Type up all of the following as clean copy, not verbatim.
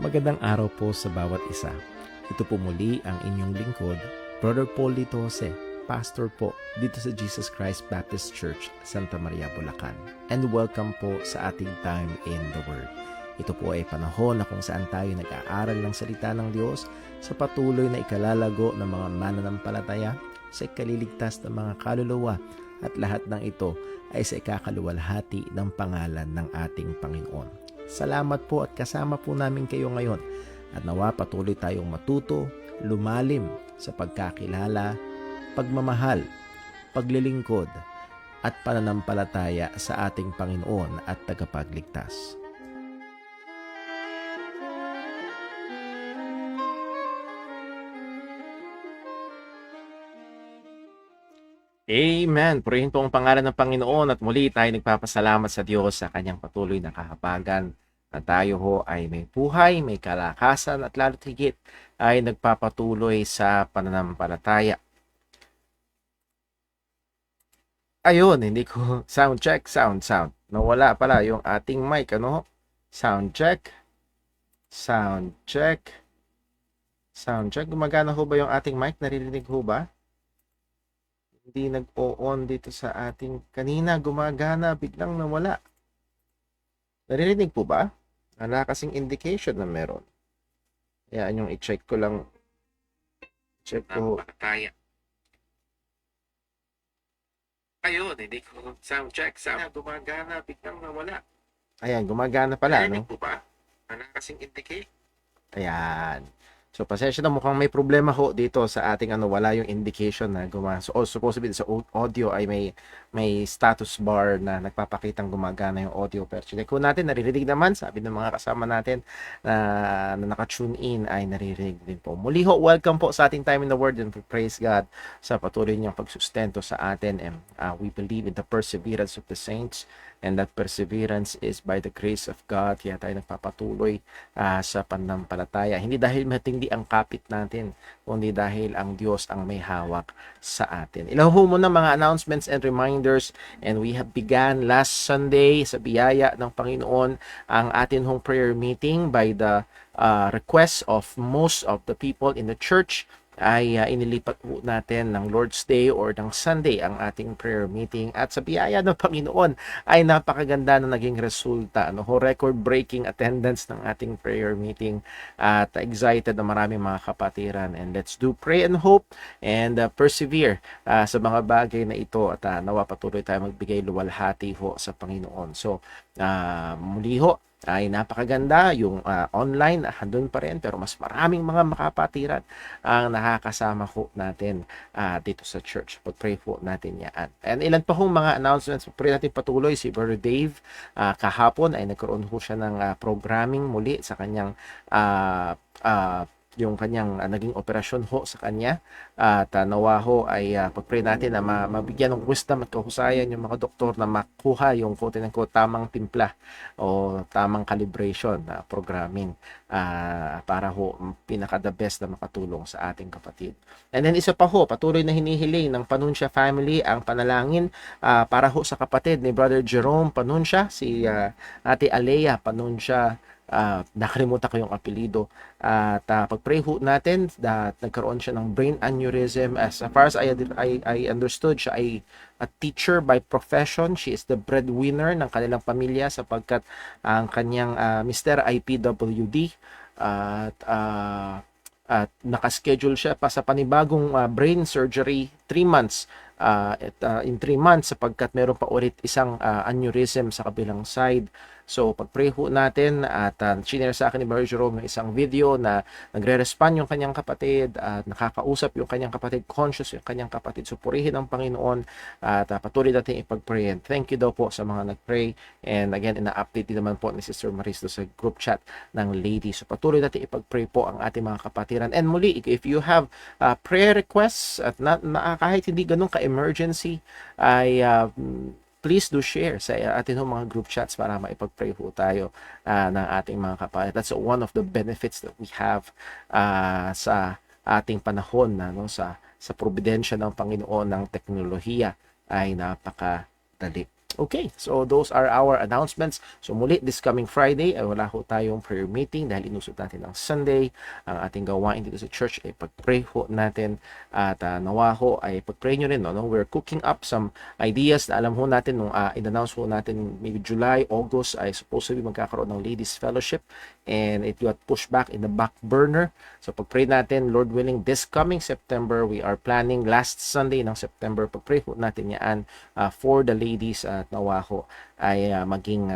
Magandang araw po sa bawat isa. Ito po muli ang inyong lingkod, Brother Paul Litose, pastor po dito sa Jesus Christ Baptist Church, Santa Maria, Bulacan. And welcome po sa ating time in the Word. Ito po ay panahon na kung saan tayo nag-aaral ng salita ng Diyos sa patuloy na ikalalago ng mga mananampalataya, sa ikaliligtas ng mga kaluluwa, at lahat ng ito ay sa ikakaluwalhati ng pangalan ng ating Panginoon. Salamat po at kasama po namin kayo ngayon at nawa patuloy tayong matuto, lumalim sa pagkakilala, pagmamahal, paglilingkod at pananampalataya sa ating Panginoon at tagapagligtas. Amen. Purihin po ang pangalan ng Panginoon at muli tayo nagpapasalamat sa Diyos sa kanyang patuloy na kahabagan na tayo ho ay may buhay, may kalakasan at lalo't higit ay nagpapatuloy sa pananampalataya. Ayun, hindi ko sound check. Nawala pala yung ating mic, ano? Sound check. Gumagana ho ba yung ating mic? Naririnig ho ba? Hindi nag-o-on dito sa ating kanina, gumagana, biglang nawala. Naririnig po ba? Wala kasing indication na meron. Yan yung i-check ko lang. Check ko. Ayun, hindi ko sound check. Gumagana, biglang nawala. Ayan, gumagana pala, no? Naririnig po ba? Wala kasing indicate. Ayan. So, pasensya na, mukhang may problema ho dito sa ating wala yung indication na gumagana. So, supposedly sa audio ay may status bar na nagpapakitang gumagana yung audio. Pero check ko natin, naririnig naman. Sabi ng mga kasama natin na naka-tune in ay naririnig din po. Muli ho, welcome po sa ating time in the Word and praise God sa patuloy niyang pagsustento sa atin. And we believe in the perseverance of the saints. And that perseverance is by the grace of God. Kaya tayo nagpapatuloy sa pananampalataya. Hindi dahil matindi ang kapit natin, kundi dahil ang Diyos ang may hawak sa atin. Ilang ho muna mga announcements and reminders. And we have began last Sunday sa biyaya ng Panginoon ang atin hong prayer meeting by the request of most of the people in the church. Ay inilipat po natin ng Lord's Day or ng Sunday ang ating prayer meeting at sa biyaya ng Panginoon ay napakaganda na naging resulta, record-breaking attendance ng ating prayer meeting at excited na maraming mga kapatiran. And let's do pray and hope and persevere sa mga bagay na ito at nawa patuloy tayo magbigay luwalhati ho sa Panginoon. So muli ho ay napakaganda yung online, handun pa rin, pero mas maraming mga makapatiran ang nakakasama ko natin dito sa church. Pag-pray po natin yan. And ilan pa hong mga announcements, pray natin patuloy. Si Brother Dave kahapon ay nagkaroon ho siya ng programming muli sa kanyang yung kanyang naging operasyon ho sa kanya at nawa ho ay pag-pray natin na mabigyan ng wisdom at kahusayan yung mga doktor na makuha yung quote-unquote tamang timpla o tamang calibration na programming para ho pinaka the best na makatulong sa ating kapatid. And then isa pa ho, patuloy na hinihiling ng Panunsya family ang panalangin para ho sa kapatid ni Brother Jerome Panunsya, si Ate Alea Panunsya. Nakalimutan ko yung apelido at pag-pray ho natin that nagkaroon siya ng brain aneurysm. As far as I understood, siya ay a teacher by profession. She is the breadwinner ng kanilang pamilya sapagkat ang kanyang Mr. ay PWD at nakaschedule siya pa sa panibagong brain surgery 3 months. In 3 months sapagkat meron pa ulit isang aneurysm sa kabilang side. So pag-pray ho natin at shinare sa akin ni Brother Jerome ng isang video na nagre-respond yung kanyang kapatid at nakakausap yung kanyang kapatid, conscious yung kanyang kapatid. So purihin ang Panginoon at patuloy natin ipag-pray. And thank you daw po sa mga nag-pray. And again, ina-update din naman po ni Sister Maristo sa group chat ng ladies. So patuloy natin ipag-pray po ang ating mga kapatiran. And muli, if you have prayer requests at kahit hindi ganun ka-emergency, ay please do share sa ating mga group chats para maipag-pray ho tayo ng ating mga kapatid. That's one of the benefits that we have sa ating panahon sa providensya ng Panginoon ng teknolohiya ay napakadali. Okay, so those are our announcements. So muli, this coming Friday ay wala ho tayong prayer meeting dahil inusot natin ng Sunday. Ang ating gawain dito sa church ay pag-pray ho natin at nawa ho ay pag-pray nyo rin. No? We're cooking up some ideas na alam ho natin nung in-announce ho natin maybe July, August ay supposed to be magkakaroon ng Ladies Fellowship and it got pushed back in the back burner. So pag-pray natin, Lord willing, this coming September, we are planning last Sunday ng September, pag-pray ho natin yan for the ladies at nawa ho ay maging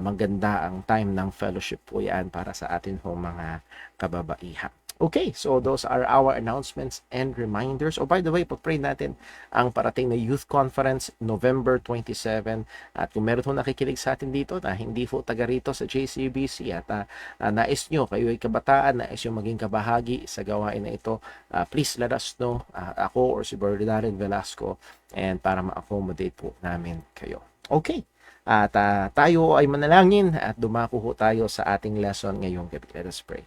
maganda ang time ng fellowship po yan para sa atin ho mga kababaihan. Okay, so those are our announcements and reminders. Oh, by the way, pag-pray natin ang parating na Youth Conference November 27. At kung meron ho nakikinig sa atin dito na hindi po taga rito sa JCBC at nais nyo, kayo ay kabataan, nais nyo maging kabahagi sa gawain na ito, please let us know, ako or si Brother Darren Velasco, and para ma-accommodate po namin kayo. Okay, at tayo ay manalangin at dumako ho tayo sa ating lesson ngayong gabi. Let us pray.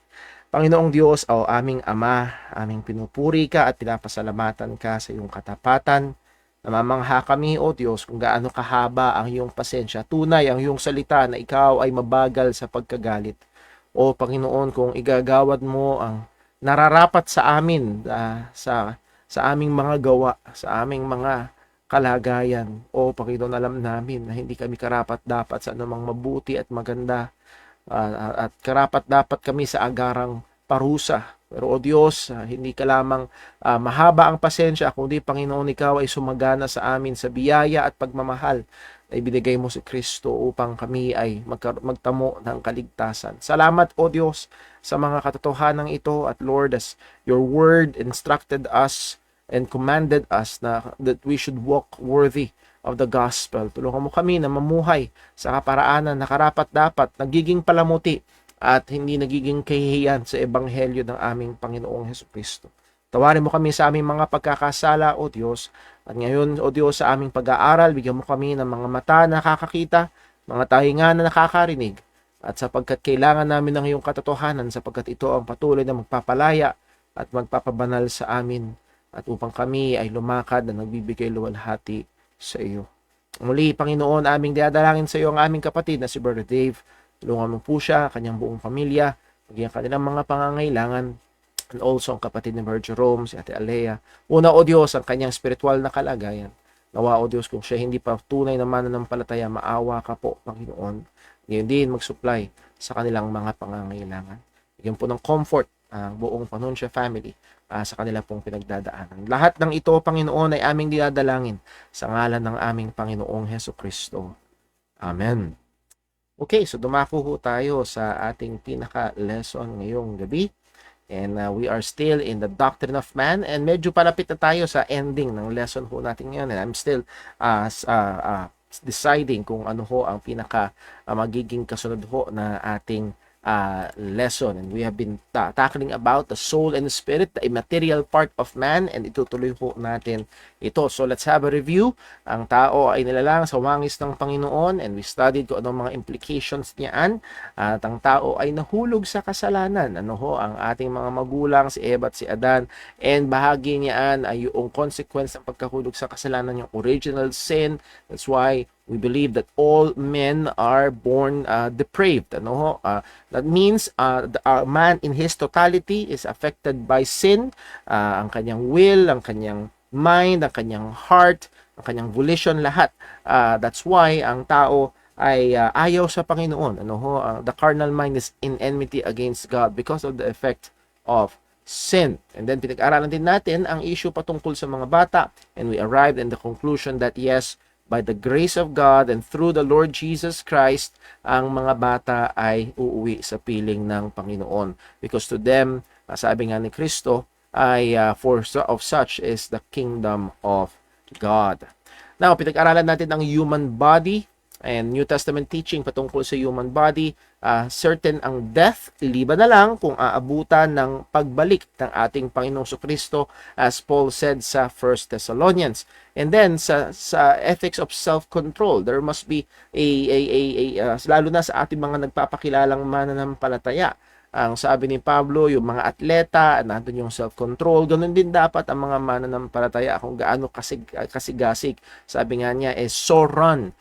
Panginoong Diyos, o aming Ama, aming pinupuri ka at pinapasalamatan ka sa iyong katapatan. Namamangha kami, O Diyos, kung gaano kahaba ang iyong pasensya. Tunay ang iyong salita na ikaw ay mabagal sa pagkagalit. O Panginoon, kung igagawad mo ang nararapat sa amin, sa aming mga gawa, sa aming mga kalagayan. O Panginoon, alam namin na hindi kami karapat-dapat sa anumang mabuti at maganda. At karapat-dapat kami sa agarang parusa. Pero o Diyos, hindi ka lamang mahaba ang pasensya, kundi Panginoon, ikaw ay sumagana sa amin sa biyaya at pagmamahal na ibinigay mo si Kristo upang kami ay magtamo ng kaligtasan. Salamat o Diyos sa mga katotohanan ito at Lord, as your word instructed us and commanded us that we should walk worthy of the gospel. Tulungan mo kami na mamuhay sa kaparaanan na karapat-dapat, nagiging palamuti at hindi nagiging kahihiyan sa ebanghelyo ng aming Panginoong Hesukristo. Tawarin mo kami sa aming mga pagkakasala, O Diyos. At ngayon, O Diyos, sa aming pag-aaral, bigyan mo kami ng mga mata na nakakakita, mga tainga na nakakarinig. At sapagkat kailangan namin ng iyong katotohanan, sapagkat ito ang patuloy na magpapalaya at magpapabanal sa amin. At upang kami ay lumakad na nagbibigay luwalhati sa iyo. Muli, Panginoon, aming diadalangin sa iyo ang aming kapatid na si Brother Dave. Tulungan mo po siya, kanyang buong pamilya, maging kanilang mga pangangailangan, and also ang kapatid ni Brother Jerome, si Ate Alea. Una, O Diyos, ang kanyang spiritual na kalagayan. Nawa, O Diyos, kung siya hindi pa tunay na mananampalataya, maawa ka po, Panginoon. Ngayon din mag-supply sa kanilang mga pangangailangan. Bigyan po ng comfort ang buong Panuncia family sa kanila pong pinagdadaanan. Lahat ng ito, Panginoon, ay aming dinadalangin sa ngalan ng aming Panginoong Hesukristo. Amen. Okay, so dumako ho tayo sa ating pinaka-lesson ngayong gabi. And we are still in the doctrine of man. And medyo palapit na tayo sa ending ng lesson ho natin ngayon. And I'm still deciding kung ano ho ang pinaka magiging kasunod ho na ating lesson, and we have been tackling about the soul and the spirit, the immaterial part of man, and itutuloy po natin ito. So let's have a review. Ang tao ay nilalang sa wangis ng Panginoon, and we studied kung anong mga implications niyan. At ang tao ay nahulog sa kasalanan. Ano ho ang ating mga magulang, si Eva at si Adan, and bahagi niyan ay yung consequence ng pagkahulog sa kasalanan, yung original sin. That's why we believe that all men are born depraved. Ano ho? That means man in his totality is affected by sin. Ang kanyang will, ang kanyang mind, ang kanyang heart, ang kanyang volition, lahat. That's why ang tao ay ayaw sa Panginoon. Ano ho? The carnal mind is in enmity against God because of the effect of sin. And then pinag-aralan din natin ang issue patungkol sa mga bata, and we arrived in the conclusion that yes, by the grace of God and through the Lord Jesus Christ, ang mga bata ay uuwi sa piling ng Panginoon. Because to them, sabi nga ni Kristo, ay for of such is the kingdom of God. Now, pinag-aralan natin ang human body and New Testament teaching patungkol sa human body. Certain ang death, liban na lang kung aabutan ng pagbalik ng ating Panginoong Kristo, as Paul said sa 1 Thessalonians. And then sa ethics of self-control, there must be lalo na sa ating mga nagpapakilalang mananampalataya, Ang sabi ni Pablo, yung mga atleta, nandun yung self-control. Ganun din dapat ang mga mananampalataya kung gaano kasigasig. Sabi nga niya, so run.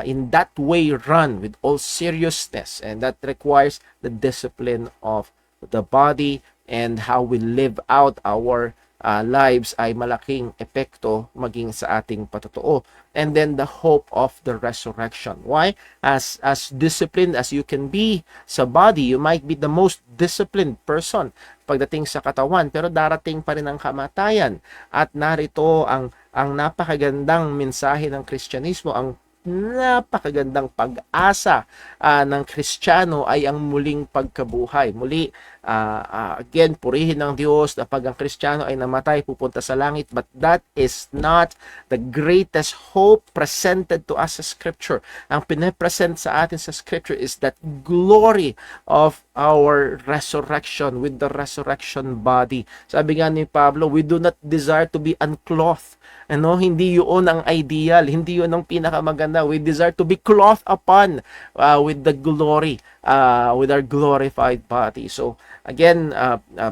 In that way, run with all seriousness. And that requires the discipline of the body and how we live out our lives ay malaking epekto maging sa ating patotoo. And then the hope of the resurrection. Why? As disciplined as you can be sa body, you might be the most disciplined person pagdating sa katawan, pero darating pa rin ang kamatayan. At narito ang napakagandang mensahe ng Kristyanismo, ang napakagandang pag-asa ng Kristiyano ay ang muling pagkabuhay. Muli, again, purihin ng Diyos na pag ang Kristiyano ay namatay, pupunta sa langit, but that is not the greatest hope presented to us sa Scripture. Ang pinapresent sa atin sa Scripture is that glory of our resurrection with the resurrection body. Sabi nga ni Pablo, we do not desire to be unclothed. Hindi yun ang ideal, hindi yun ang pinakamaganda. We desire to be clothed upon with the glory, with our glorified body. So again,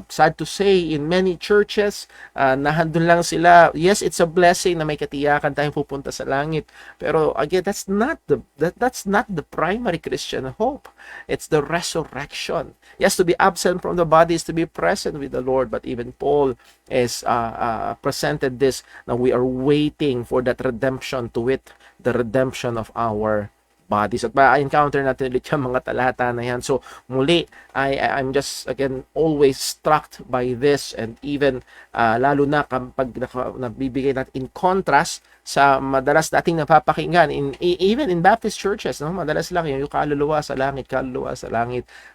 sad to say, in many churches, nahandun lang sila. Yes, it's a blessing na may katiyakan tayong pupunta sa langit. Pero again, that's not the primary Christian hope. It's the resurrection. Yes, to be absent from the body is to be present with the Lord. But even Paul is presented this, na we are waiting for that redemption, to wit, the redemption of our bodies. At ma-encounter natin ulit yung mga talata na yan. So muli, I'm just again always struck by this, and even lalo na kapag nabibigay natin in contrast sa madalas dating napapakinggan even in Baptist churches, madalas lang yung kaluluwa sa langit,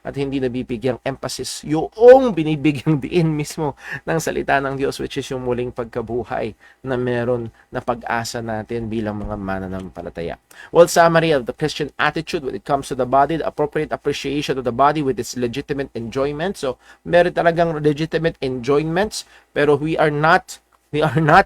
at hindi nabibigyang emphasis yung binibigyang diin mismo ng salita ng Diyos, which is yung muling pagkabuhay na meron na pag-asa natin bilang mga mananampalataya. Well, summary of the Christian attitude when it comes to the body: the appropriate appreciation of the body with its legitimate enjoyment. So meron talagang legitimate enjoyments, pero we are not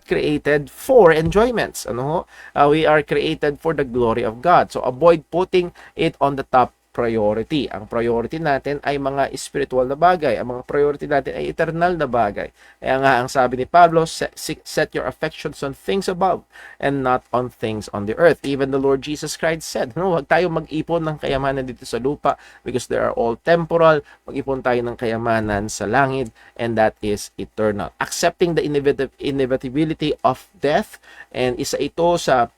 created for enjoyments. We are created for the glory of God. So avoid putting it on the top priority. Ang priority natin ay mga spiritual na bagay. Ang mga priority natin ay eternal na bagay. Kaya nga ang sabi ni Pablo, set your affections on things above and not on things on the earth. Even the Lord Jesus Christ said, huwag tayo mag-ipon ng kayamanan dito sa lupa because they are all temporal. Mag-ipon tayo ng kayamanan sa langit, and that is eternal. Accepting the inevitability of death, and isa ito sa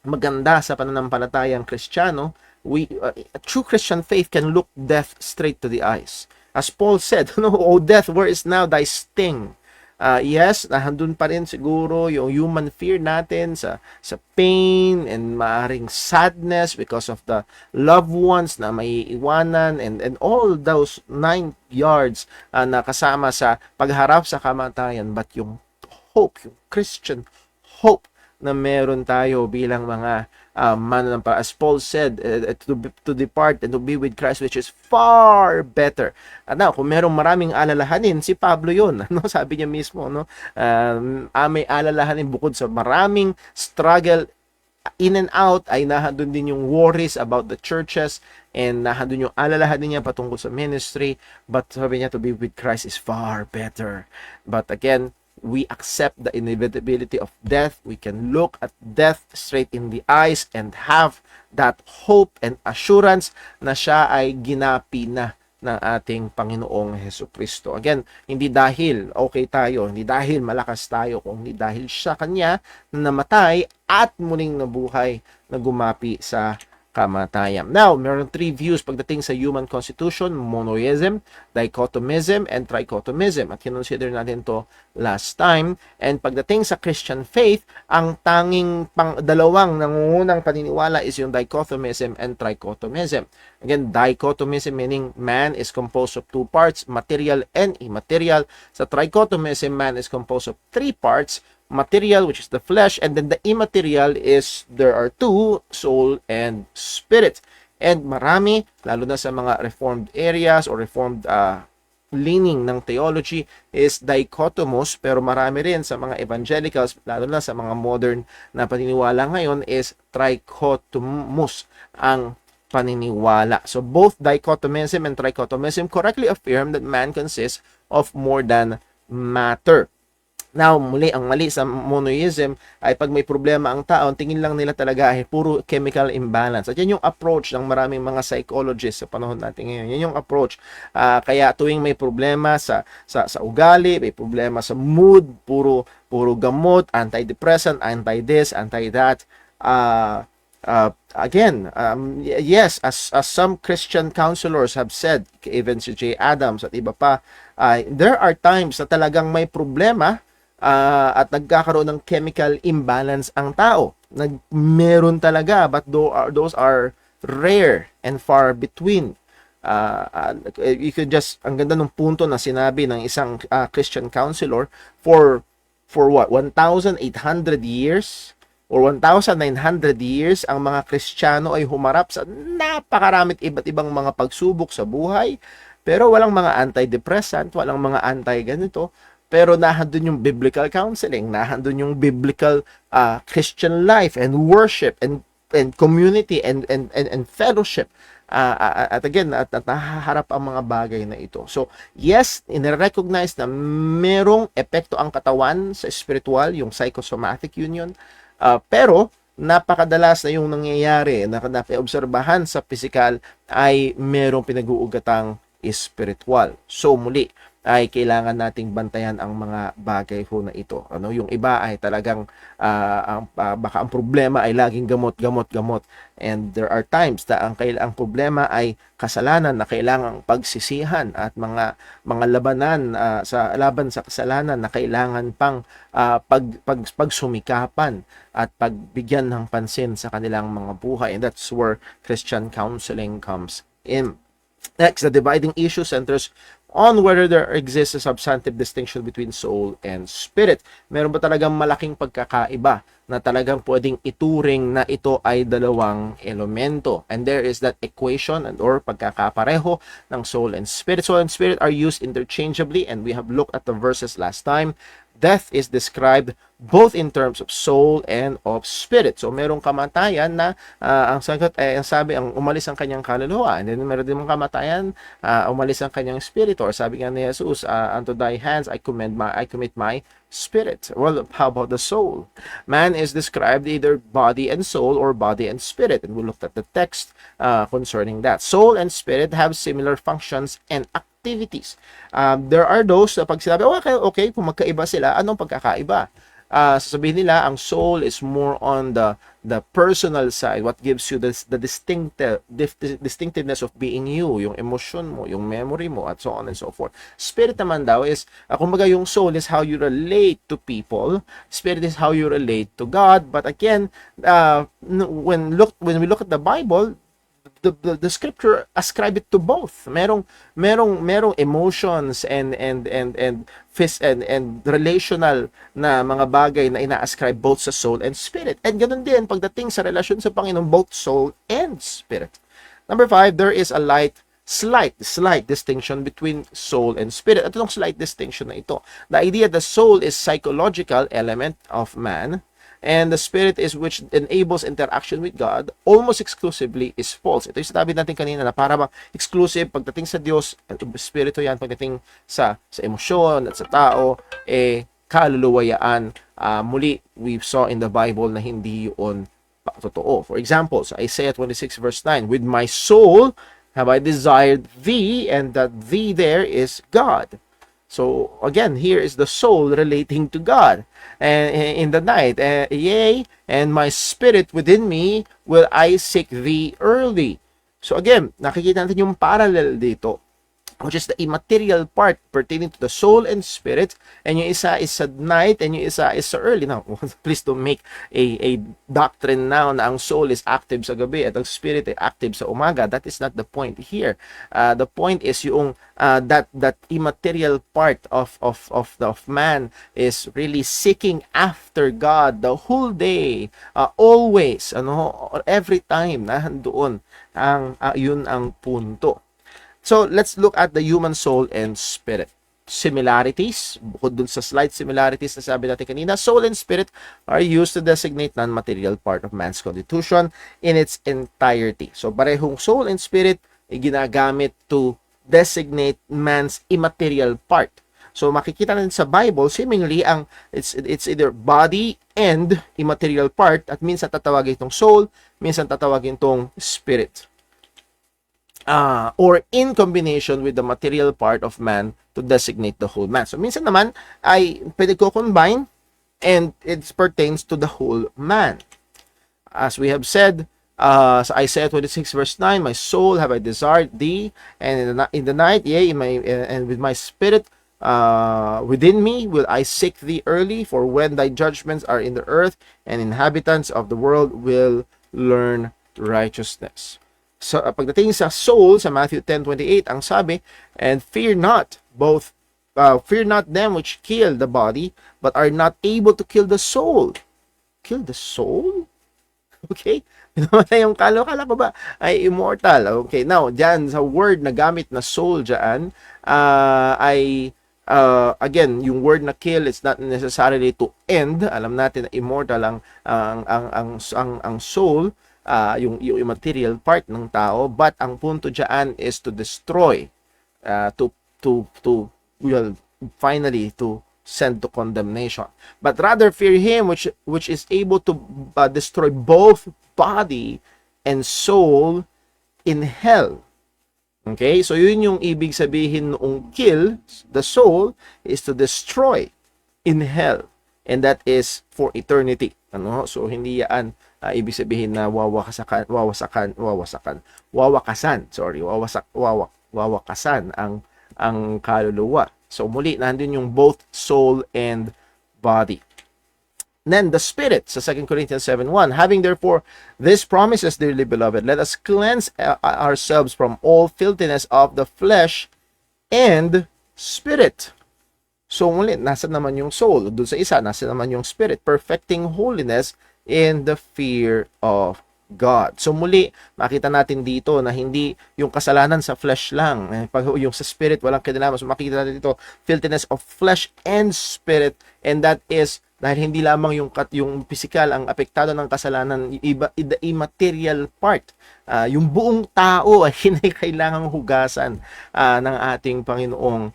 maganda sa pananampalatayang Kristiyano. A true Christian faith can look death straight to the eyes. As Paul said, "O death, where is now thy sting?" Yes, nahandun pa rin siguro yung human fear natin sa pain and maaring sadness because of the loved ones na may iwanan, and all those 9 yards na kasama sa pagharap sa kamatayan. But yung hope, yung Christian hope na meron tayo bilang mga as Paul said, to depart and to be with Christ, which is far better. Now, kung merong maraming alalahanin, si Pablo yun. Sabi niya mismo, may alalahanin bukod sa maraming struggle in and out, ay nahandun din yung worries about the churches, and nahandun yung alalahanin niya patungkol sa ministry. But sabi niya, to be with Christ is far better. But again, we accept the inevitability of death. We can look at death straight in the eyes and have that hope and assurance na siya ay ginapi na ng ating Panginoong Hesukristo. Again, hindi dahil okay tayo, hindi dahil malakas tayo, kundi dahil siya kanya na namatay at muling nabuhay na gumapi sa kamatayan. Now, meron 3 views pagdating sa human constitution: monoism, dichotomism, and trichotomism. At kinonsider natin to last time. And pagdating sa Christian faith, ang tanging dalawang nangungunang paniniwala is yung dichotomism and trichotomism. Again, dichotomism meaning man is composed of 2 parts, material and immaterial. Sa trichotomism, man is composed of 3 parts, material, which is the flesh, and then the immaterial is there are 2, soul and spirit. And marami, lalo na sa mga reformed areas or reformed leaning ng theology, is dichotomous, pero marami rin sa mga evangelicals, lalo na sa mga modern na paniniwala ngayon, is trichotomous ang paniniwala. So both dichotomism and trichotomism correctly affirm that man consists of more than matter. Now, muli, ang mali sa monoism ay pag may problema ang tao, tingin lang nila talaga ay puro chemical imbalance. At yan yung approach ng maraming mga psychologists sa panahon natin ngayon. Yan yung approach. Kaya tuwing may problema sa ugali, may problema sa mood, puro gamot, antidepressant, anti-this, anti-that. Again, yes, as some Christian counselors have said, even si J. Adams at iba pa, there are times na talagang may problema at nagkakaroon ng chemical imbalance ang tao. Meron talaga, but those are rare and far between. You could just, ang ganda ng punto na sinabi ng isang Christian counselor, for what, 1,800 years or 1,900 years, ang mga Kristiyano ay humarap sa napakaramit iba't ibang mga pagsubok sa buhay, pero walang mga antidepressant, walang mga anti-ganito, pero nahandun yung biblical counseling, nahandun yung biblical Christian life and worship and community and fellowship. At again, at nahaharap ang mga bagay na ito. So, yes, in-recognize na merong epekto ang katawan sa spiritual, yung psychosomatic union, pero napakadalas na yung nangyayari na napiobserbahan sa physical ay merong pinag-uugatang spiritual. So, muli, ay kailangan nating bantayan ang mga bagay ho na ito. Yung iba ay talagang baka ang problema ay laging gamot. And there are times na ang problema ay kasalanan na kailangang pagsisihan at mga labanan laban sa kasalanan na kailangan pang pagsumikapan at pagbigyan ng pansin sa kanilang mga buhay. And that's where Christian counseling comes in. Next, the dividing issue centers on whether there exists a substantive distinction between soul and spirit. Meron ba talagang malaking pagkakaiba na talagang pwedeng ituring na ito ay dalawang elemento? And there is that equation or pagkakapareho ng soul and spirit. Soul and spirit are used interchangeably, and we have looked at the verses last time. Death is described both in terms of soul and of spirit. So, merong kamatayan na ang sabi, ang umalis ang kanyang kaluluwa. And then, meron din mong kamatayan, umalis ang kanyang spirit. Or sabi nga ni Jesus, unto thy hands I commit my spirit. Well, how about the soul? Man is described either body and soul or body and spirit. And we looked at the text concerning that. Soul and spirit have similar functions and activities. There are those na pag sinabi, okay, kung magkaiba sila, anong pagkakaiba? Sasabihin nila, ang soul is more on the personal side, what gives you the distinctiveness of being you, yung emotion mo, yung memory mo, at so on and so forth. Spirit naman daw is, kumbaga yung soul is how you relate to people, spirit is how you relate to God. But again, when we look at the Bible, the scripture ascribe it to both. Merong emotions and relational na mga bagay na ina-ascribe both sa soul and spirit. And ganun din pagdating sa relasyon sa Panginoon, both soul and spirit. Number 5, there is a slight distinction between soul and spirit. At itong slight distinction na ito, the idea the soul is psychological element of man, and the spirit is which enables interaction with God almost exclusively is false. Ito yung sinabi natin kanina na para exclusive pagdating sa Diyos, espiritu yan, pagdating sa emosyon at sa tao, kaluluwayaan. Muli, we saw in the Bible na hindi yun totoo. For example, sa Isaiah 26 verse 9, with my soul have I desired thee, and that thee there is God. So, again, here is the soul relating to God. And in the night, yea, and my spirit within me will I seek thee early. So, again, nakikita natin yung parallel dito, which is the immaterial part pertaining to the soul and spirit, and yung isa is sa night, and yung isa is sa early. Now, please don't make a doctrine now na ang soul is active sa gabi at ang spirit ay active sa umaga. That is not the point here. The point is yung that immaterial part of man is really seeking after God the whole day, always, every time na doon yun ang punto. So, let's look at the human soul and spirit. similarities, bukod dun sa slight similarities na sabi natin kanina, soul and spirit are used to designate non-material part of man's constitution in its entirety. So, parehong soul and spirit ay ginagamit to designate man's immaterial part. So, makikita natin sa Bible, seemingly, it's either body and immaterial part, at minsan tatawagin itong soul, minsan tatawagin itong spirit. Or in combination with the material part of man to designate the whole man. So, minsan naman ay pwede ko combine and it pertains to the whole man. As we have said, sa Isaiah 26 verse 9, my soul have I desired thee, and in the night, yea, and with my spirit within me will I seek thee early, for when thy judgments are in the earth, and inhabitants of the world will learn righteousness. So, pagdating sa soul, sa Matthew 10:28, ang sabi, and fear not them which kill the body, but are not able to kill the soul. Kill the soul? Okay? Namatay yung kala pa ba ay immortal? Okay, now, dyan, sa word na gamit na soul dyan, again, yung word na kill, it's not necessarily to end. Alam natin na immortal ang soul, yung immaterial part ng tao, but ang punto diyan is to destroy, finally to send to condemnation. But rather fear him which is able to destroy both body and soul in hell. Okay, so yun yung ibig sabihin noong kill the soul is to destroy in hell, and that is for eternity. So hindi yan ibig sabihin na wawakasan ang kaluluwa. So muli, nandun yung both soul and body. Then the spirit, sa 2 Corinthians 7:1, having therefore these promises, dearly beloved, let us cleanse ourselves from all filthiness of the flesh and spirit. So muli, nasa naman yung soul. Doon sa isa, nasa naman yung spirit, perfecting holiness in the fear of God. So muli, makita natin dito na hindi yung kasalanan sa flesh lang. Pag yung sa spirit, walang kinalaman. So makikita natin dito, filthiness of flesh and spirit, and that is dahil hindi lamang yung physical ang apektado ng kasalanan, the immaterial part. Yung buong tao ay kailangang hugasan ng ating Panginoong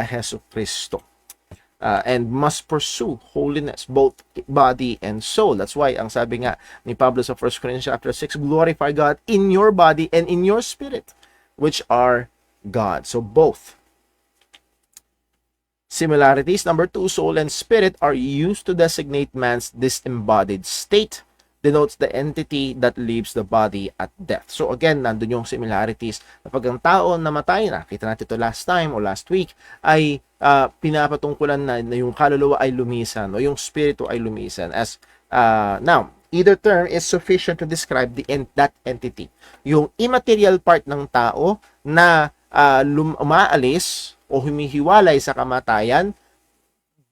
Hesus Kristo. And must pursue holiness, both body and soul. That's why, ang sabi nga ni Pablo sa 1 Corinthians chapter 6, glorify God in your body and in your spirit, which are God. So both. Similarities. Number 2, soul and spirit are used to designate man's disembodied state. Denotes the entity that leaves the body at death. So again, nandun yung similarities. Kapag ang tao namatay na, kita natin ito last time o last week, ay pinapatungkulan na yung kaluluwa ay lumisan o yung spirito ay lumisan. Now, either term is sufficient to describe that entity. Yung immaterial part ng tao na umaalis o humihiwalay sa kamatayan,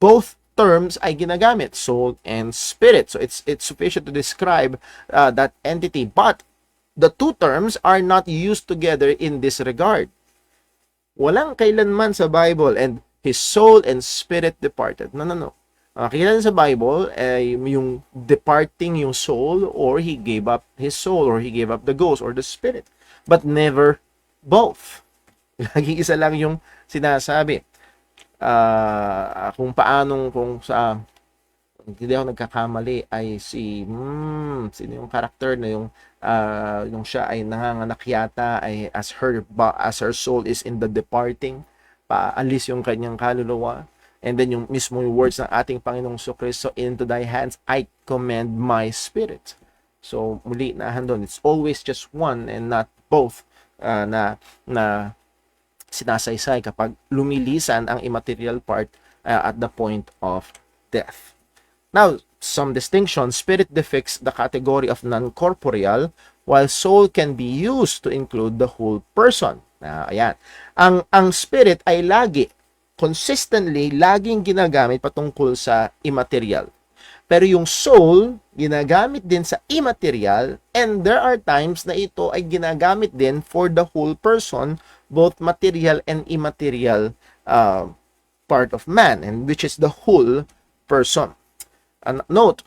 both terms ay ginagamit, soul and spirit. So it's sufficient to describe that entity, but the two terms are not used together in this regard. Walang kailanman sa Bible and his soul and spirit departed. No. Kailan sa Bible ay yung departing yung soul, or he gave up his soul, or he gave up the ghost or the spirit, but never both. Laging isa lang yung sinasabi. Kung hindi ako nagkakamali ay sino yung character na yung siya ay nanganganak yata ay as her soul is in the departing, paalis yung kanyang kaluluwa, and then yung mismo yung words ng ating Panginoong Kristo, into thy hands I commend my spirit. So muli na doon, it's always just one and not both na sinasaysay kapag lumilisan ang immaterial part at the point of death. Now, some distinction. Spirit depicts the category of non-corporeal, while soul can be used to include the whole person. Ayan. Ang spirit ay consistently laging ginagamit patungkol sa immaterial. Pero yung soul, ginagamit din sa immaterial, and there are times na ito ay ginagamit din for the whole person, both material and immaterial part of man, and which is the whole person. And note,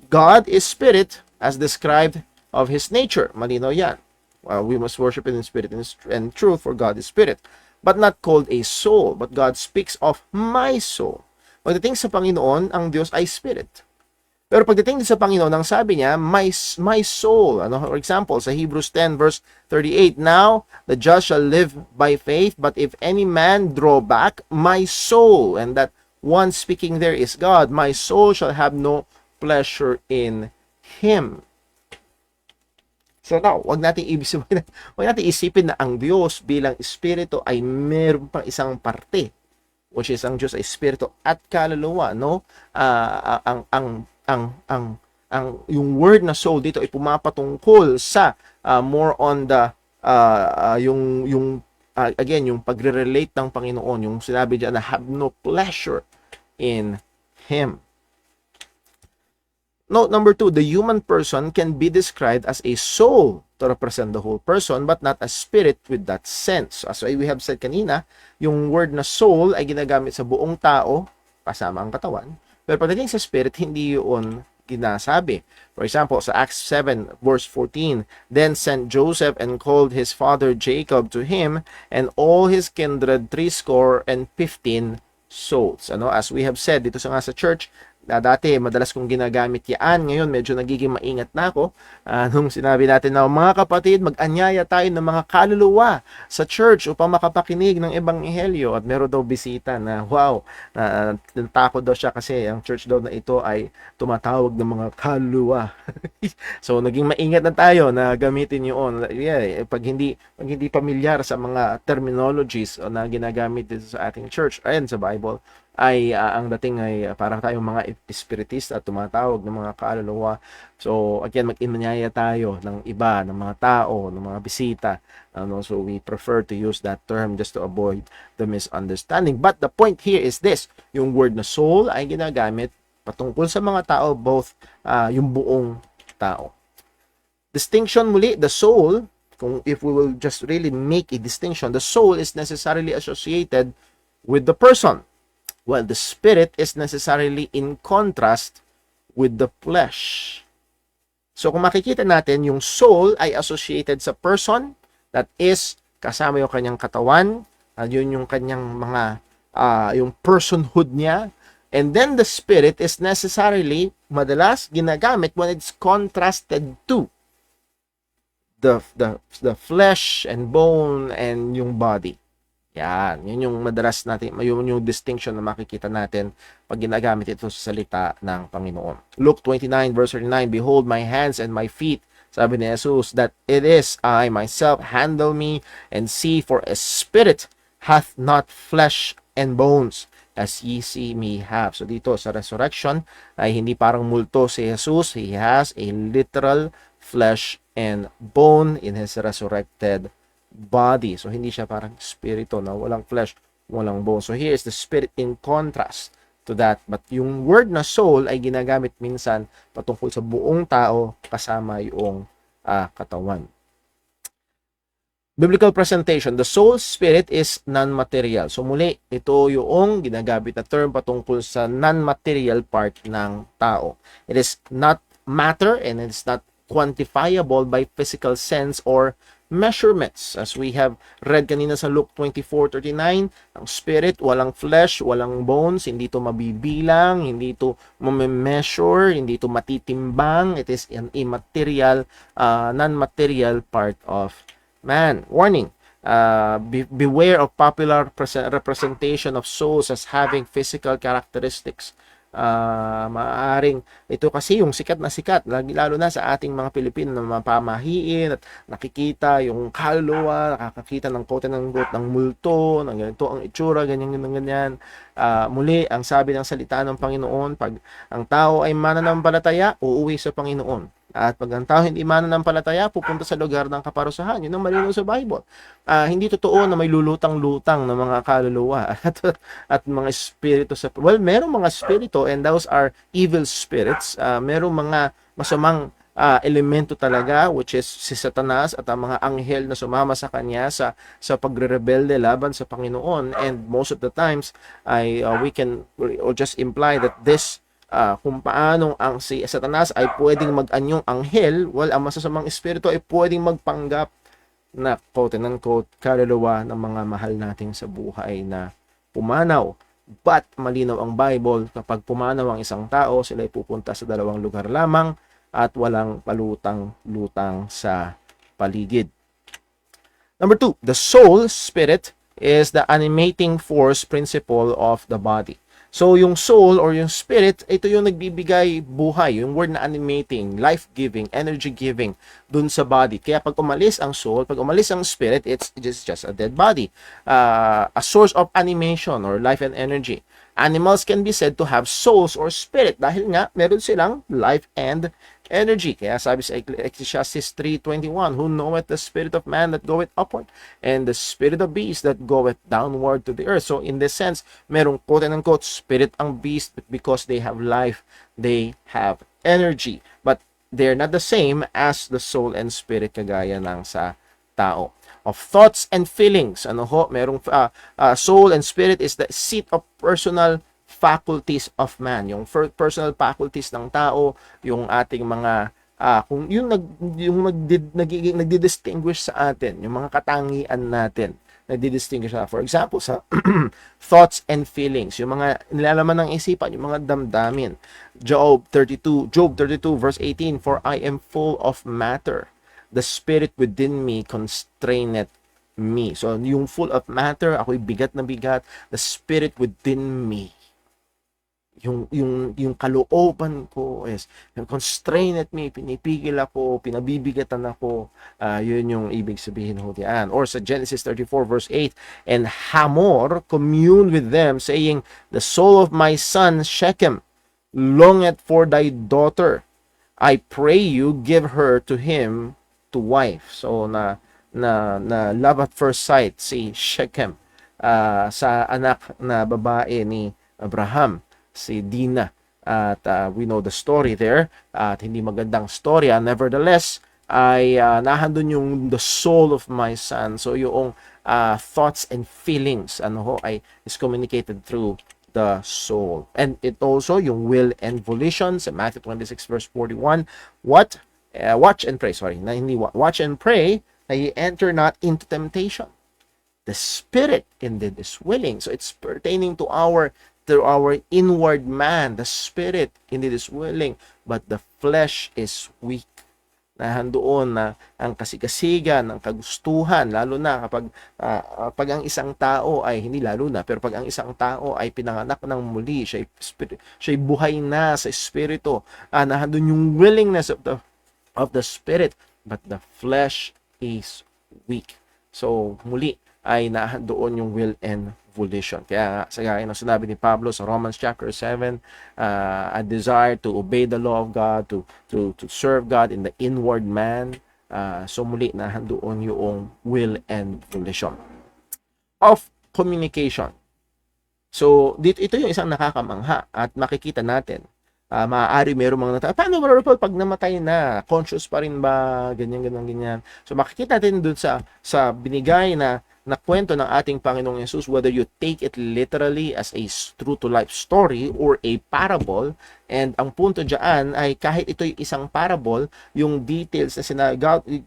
God is spirit as described of his nature. Malinaw yan. We must worship in spirit and truth, for God is spirit. But not called a soul, but God speaks of my soul. Pagdating sa Panginoon, ang Diyos ay spirit. Pero pagdating sa Panginoon, ang sabi niya, my soul. For example, sa Hebrews 10 verse 38, now the just shall live by faith, but if any man draw back, my soul, and that one speaking there is God, my soul shall have no pleasure in him. So now, wag natin isipin na ang Diyos bilang espiritu ay meron pang isang parte, which is ang Diyos ay espiritu at kaluluwa, no? Yung word na soul dito ay pumapatungkol sa more on the again, yung pagre-relate ng Panginoon, yung sinabi diyan na have no pleasure in him. Note number 2, the human person can be described as a soul to represent the whole person, but not a spirit with that sense. As we have said kanina, yung word na soul ay ginagamit sa buong tao, kasama ang katawan. Pero pagdating sa spirit, hindi yun ginasabi. For example, sa Acts 7 verse 14, then sent Joseph and called his father Jacob to him, and all his kindred 70 souls. As we have said dito sa church, dati madalas kong ginagamit yan. Ngayon medyo nagiging maingat na ako nung sinabi natin na mga kapatid, mag-anyaya tayo ng mga kaluluwa sa church upang makapakinig ng ebanghelyo. At meron daw bisita na wow, natakot daw siya kasi ang church daw na ito ay tumatawag ng mga kaluluwa. So naging maingat na tayo na gamitin yun. Pag hindi pamilyar sa mga terminologies na ginagamit dito sa ating church ayan sa Bible, ay ang dating ay para tayong mga espiritista at tumatawag ng mga kaluluwa. So again, mag-inyaya tayo ng iba, ng mga tao, ng mga bisita. So we prefer to use that term just to avoid the misunderstanding. But the point here is this, yung word na soul ay ginagamit patungkol sa mga tao, both yung buong tao. Distinction muli, the soul, if we will just really make a distinction, the soul is necessarily associated with the person, while the spirit is necessarily in contrast with the flesh. So kung makikita natin, yung soul ay associated sa person, that is, kasama yung kanyang katawan, yun yung kanyang mga, yung personhood niya, and then the spirit is necessarily, madalas, ginagamit when it's contrasted to the flesh and bone and yung body. Yan, yun yung madalas natin, yun yung distinction na makikita natin pag ginagamit ito sa salita ng Panginoon. Luke 29 verse 39, behold my hands and my feet, sabi ni Jesus, that it is I myself, handle me and see, for a spirit hath not flesh and bones, as ye see me have. So dito sa resurrection ay hindi parang multo si Jesus, he has a literal flesh and bone in his resurrected body. So hindi siya parang spirito na walang flesh, walang bone. So here is the spirit in contrast to that. But yung word na soul ay ginagamit minsan patungkol sa buong tao kasama yung katawan. Biblical presentation, the soul spirit is non-material. So muli, ito yung ginagamit na term patungkol sa non-material part ng tao. It is not matter and it is not quantifiable by physical sense or measurements. As we have read kanina sa Luke 24:39, ang spirit, walang flesh, walang bones, hindi ito mabibilang, hindi ito ma-measure, hindi ito matitimbang. It is an immaterial, non-material part of man. Warning, beware of popular representation of souls as having physical characteristics. Maaaring ito kasi yung sikat, lalo na sa ating mga Pilipino na mapamahiin at nakikita yung kaluluwa, nakakakita ng kote ng got ng multo, ng ganito ang itsura, ganyan. Muli, ang sabi ng salita ng Panginoon, pag ang tao ay mananampalataya, uuwi sa Panginoon. At pag ang tao hindi mananampalataya, pupunta sa lugar ng kaparusahan. Yun ang malinaw sa Bible. Hindi totoo na may lulutang-lutang ng mga kaluluwa at mga espiritu merong mga espiritu, and those are evil spirits. Merong mga masamang elemento talaga, which is si Satanas at ang mga anghel na sumama sa kanya sa pagre-rebelde laban sa Panginoon. And most of the times we can just imply that this kung paano ang si Satanas ay pwedeng mag-anyong anghel, ang masasamang espiritu ay pwedeng magpanggap na quote-unquote kaluluwa ng mga mahal nating sa buhay na pumanaw. But malinaw ang Bible, kapag pumanaw ang isang tao, sila ay pupunta sa dalawang lugar lamang at walang palutang-lutang sa paligid. Number 2, the soul, spirit, is the animating force principle of the body. So, yung soul or yung spirit, ito yung nagbibigay buhay. Yung word na animating, life-giving, energy-giving dun sa body. Kaya pag umalis ang soul, pag umalis ang spirit, it's just a dead body. A source of animation or life and energy. Animals can be said to have souls or spirit dahil nga meron silang life and energy. Kaya sabi sa Ecclesiastes 3:21, who knoweth the spirit of man that goeth upward, and the spirit of beast that goeth downward to the earth. So in this sense, merong quote-unquote spirit ang beast because they have life, they have energy. But they're not the same as the soul and spirit kagaya ng sa tao. Of thoughts and feelings. Merong soul and spirit is the seat of personal faculties of man. Yung personal faculties ng tao, yung ating mga kung nagdi-distinguish sa atin, yung mga katangian natin, nagdi-distinguish sa, for example, sa thoughts and feelings, yung mga nilalaman ng isipan, yung mga damdamin. Job 32 verse 18, for I am full of matter. The spirit within me constraineth me. So, yung full of matter, ako'y bigat na bigat. The spirit within me. Yung kalooban ko is constraineth me, pinipigil ako, pinabibigatan ako. Yun yung ibig sabihin ho diyan. Or sa Genesis 34 verse 8, and Hamor communed with them, saying, the soul of my son Shechem longeth for thy daughter. I pray you, give her to him to wife. So na love at first sight si Shechem sa anak na babae ni Abraham, si Dinah. At we know the story there. At hindi magandang storya. Nevertheless, ay nahandun yung the soul of my son. So yung thoughts and feelings is communicated through the soul. And it also yung will and volition sa Matthew 26 verse 41. Watch and pray, watch and pray that ye enter not into temptation. The spirit indeed is willing. So it's pertaining to our inward man. The spirit indeed is willing, but the flesh is weak. Nahandoon na ang kasigasigan, ang kagustuhan, lalo na kapag pag ang isang tao ay, hindi lalo na, pero pag ang isang tao ay pinanganak ng muli, siya'y buhay na sa espiritu, nahandun yung willingness of the spirit, but the flesh is weak. So, muli ay doon yung will and volition. Kaya sa gaya ng sinabi ni Pablo sa Romans chapter 7, a desire to obey the law of God, to serve God in the inward man. So muli doon yung will and volition. Of communication. So, ito yung isang nakakamangha at makikita natin. Maaari mayroong mga paano pag namatay na, conscious pa rin ba, ganyan. So makikita natin dun sa binigay na kwento ng ating Panginoong Yesus, whether you take it literally as a true to life story or a parable. And ang punto diyan ay kahit ito'y isang parable, yung details na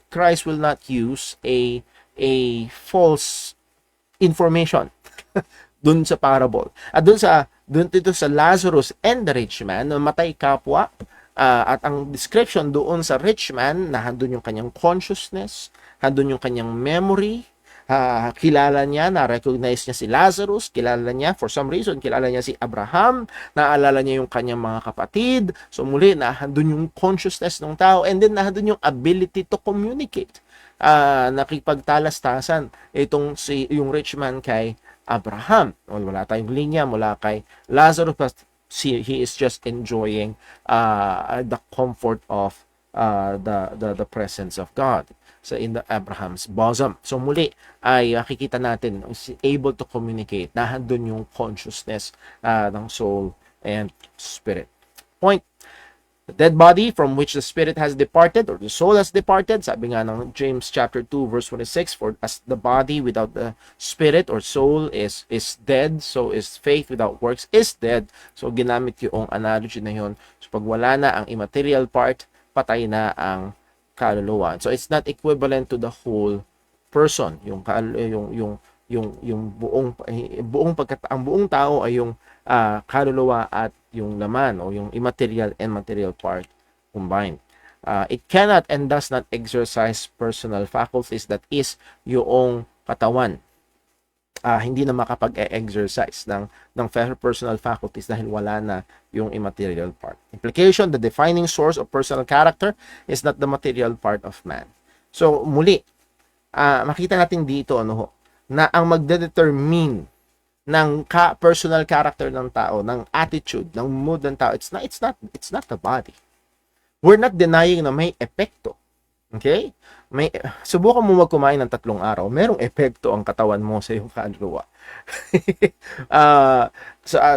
Christ will not use a false information dun sa parable. At dun dito sa Lazarus and the rich man, namatay kapwa, at ang description doon sa rich man, handun yung kanyang consciousness, handun yung kanyang memory, kilala niya, na-recognize niya si Lazarus, kilala niya, for some reason, kilala niya si Abraham, naalala niya yung kanyang mga kapatid, so muli, nahandun yung consciousness ng tao, and then nahandun yung ability to communicate. Nakipagtalastasan yung rich man kay Abraham. Wala tayong linya mula kay Lazarus, but he is just enjoying the comfort of the presence of God in the Abraham's bosom. So muli ay makikita natin able to communicate. Nahandun yung consciousness ng soul and spirit. Point The dead body from which the spirit has departed, or the soul has departed, sabi nga ng James chapter 2 verse 26, for as the body without the spirit or soul is dead, so is faith without works is dead. So ginamit yung analogy na yun. So pag wala na ang immaterial part, patay na ang kaluluwa. So it's not equivalent to the whole person. Yung ang buong tao ay yung kaluluwa at yung laman o yung immaterial and material part combined. It cannot and does not exercise personal faculties, that is yung katawan. Hindi na makapag-exercise ng personal faculties dahil wala na yung immaterial part. Implication, the defining source of personal character is not the material part of man. So muli, makita natin dito na ang magde-determine ng personal character ng tao, ng attitude, ng mood ng tao, it's not the body. We're not denying na may epekto. Okay? Subukan mo kumain ng 3 araw, merong epekto ang katawan mo sa iyong kaluluwa.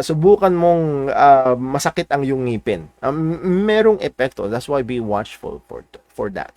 Subukan mong masakit ang iyong ngipin. Merong epekto. That's why be watchful for that.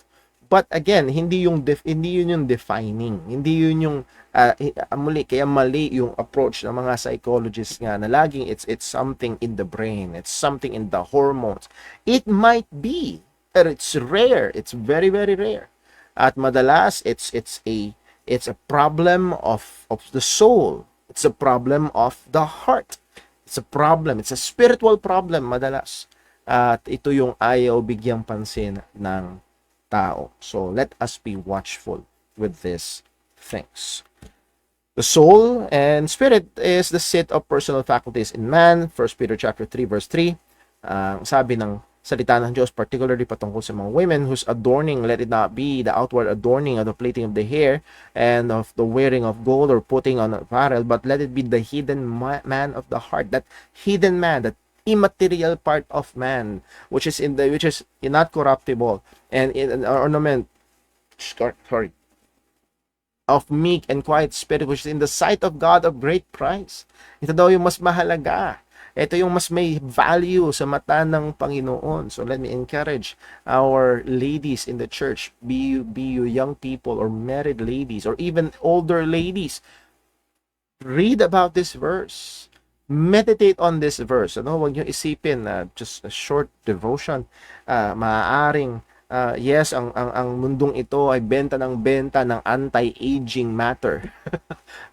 But again, hindi yun yung defining. Hindi yun yung kaya mali yung approach ng mga psychologists nga na laging it's something in the brain, it's something in the hormones. It might be, but it's rare. It's very, very rare. At madalas it's a problem of the soul. It's a problem of the heart. It's a problem. It's a spiritual problem madalas. At ito yung ayaw bigyang pansin ng tao. So let us be watchful with these things. The soul and spirit is the seat of personal faculties in man. 1 Peter chapter 3 verse 3. Sabi ng salita ng Diyos, particularly patungkol sa mga women, whose adorning, let it not be the outward adorning of the plaiting of the hair and of the wearing of gold or putting on apparel, but let it be the hidden man of the heart, that hidden man, that immaterial part of man, which is not corruptible, and in an ornament, of meek and quiet spirit, which is in the sight of God of great price. Ito daw yung mas mahalaga. Ito yung mas may value sa mata ng Panginoon. So let me encourage our ladies in the church, be you young people or married ladies or even older ladies, read about this verse. Meditate on this verse. Huwag niyo isipin na just a short devotion. Maaaring yes, ang mundong ito ay benta ng anti-aging matter.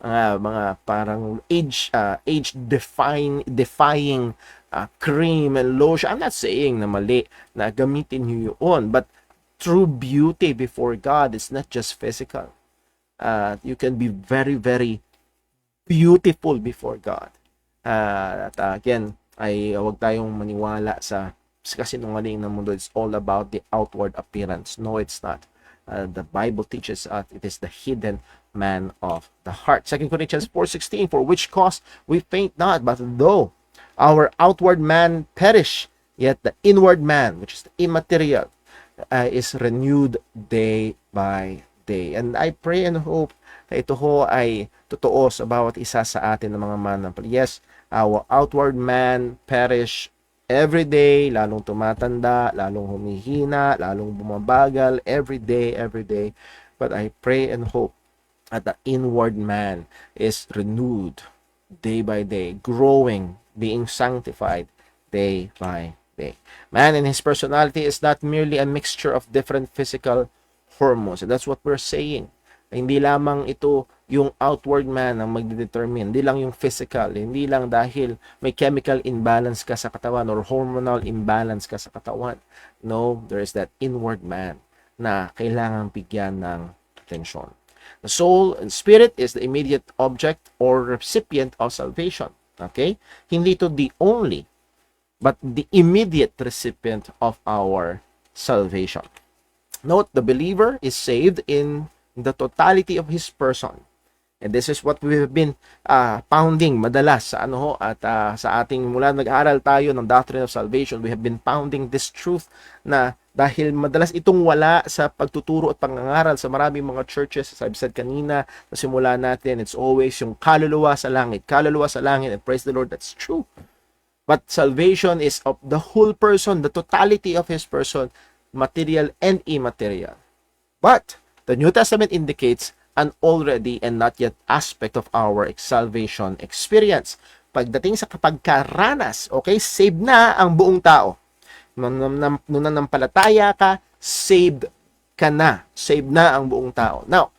Mga parang age defying cream and lotion. I'm not saying na mali na gamitin niyo yun, but true beauty before God is not just physical. You can be very, very beautiful before God. At again, ay huwag tayong maniwala sa kasinungaling ng mundo. It's all about the outward appearance. No, it's not. The Bible teaches us it is the hidden man of the heart. 2 Corinthians 4:16, for which cause we faint not, but though our outward man perish, yet the inward man, which is the immaterial, is renewed day by day. And I pray and hope na ito ay totoo sa bawat isa sa atin ng mga manampalataya. Yes, our outward man perish every day, lalong tumatanda, lalong humihina, lalong bumabagal, every day. But I pray and hope that the inward man is renewed day by day, growing, being sanctified day by day. Man in his personality is not merely a mixture of different physical hormones. And that's what we're saying. Hindi lamang ito yung outward man ang magdedetermine, hindi lang yung physical, hindi lang dahil may chemical imbalance ka sa katawan or hormonal imbalance ka sa katawan. No, there is that inward man na kailangang bigyan ng atensyon. The soul and spirit is the immediate object or recipient of salvation. Okay? Hindi to the only, but the immediate recipient of our salvation. Note, the believer is saved in the totality of his person. And this is what we have been pounding madalas sa sa ating mula nag-aaral tayo ng doctrine of salvation, we have been pounding this truth na dahil madalas itong wala sa pagtuturo at pangangaral sa maraming mga churches. As I've said kanina, sa simula natin, it's always yung kaluluwa sa langit, and praise the Lord, that's true. But salvation is of the whole person, the totality of his person, material and immaterial. But the New Testament indicates an already and not yet aspect of our salvation experience. Pagdating sa kapagkaranas, okay, saved na ang buong tao. Nung nanampalataya ka, saved ka na. Saved na ang buong tao. Now,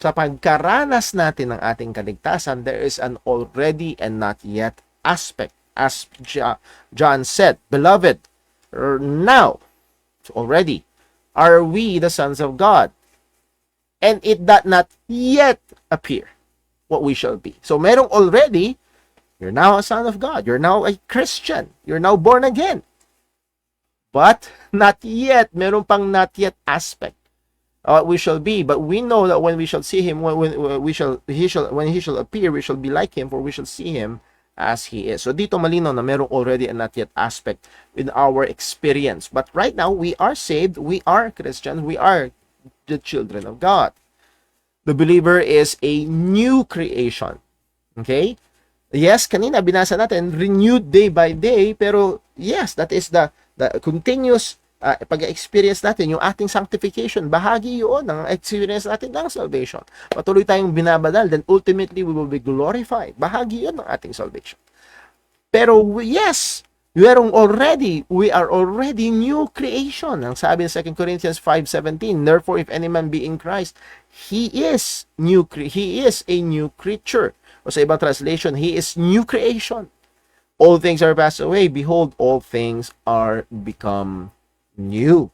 sa pagkaranas natin ng ating kaligtasan, there is an already and not yet aspect. As John said, Beloved, now, already, are we the sons of God? And it doth not yet appear what we shall be. So, merong already, you're now a son of God. You're now a Christian. You're now born again. But, not yet. Meron pang not yet aspect. We shall be, but we know that when we shall see him, when he shall appear, we shall be like him, for we shall see him as he is. So dito malinaw na merong already and not yet aspect in our experience. But right now, we are saved, we are Christians, we are the children of God. The believer is a new creation. Okay? Yes, kanina binasa natin, renewed day by day, pero yes, that is the continuous pag-experience natin, yung ating sanctification, bahagi yun ng experience natin ng salvation. Patuloy tayong binabadal, then ultimately we will be glorified. Bahagi yun ng ating salvation. Pero yes, we are already new creation. Ang sabi ng 2 Corinthians 5:17, therefore if any man be in Christ, he is a new creature. O sa ibang translation, he is new creation. All things are passed away. Behold, all things are become new.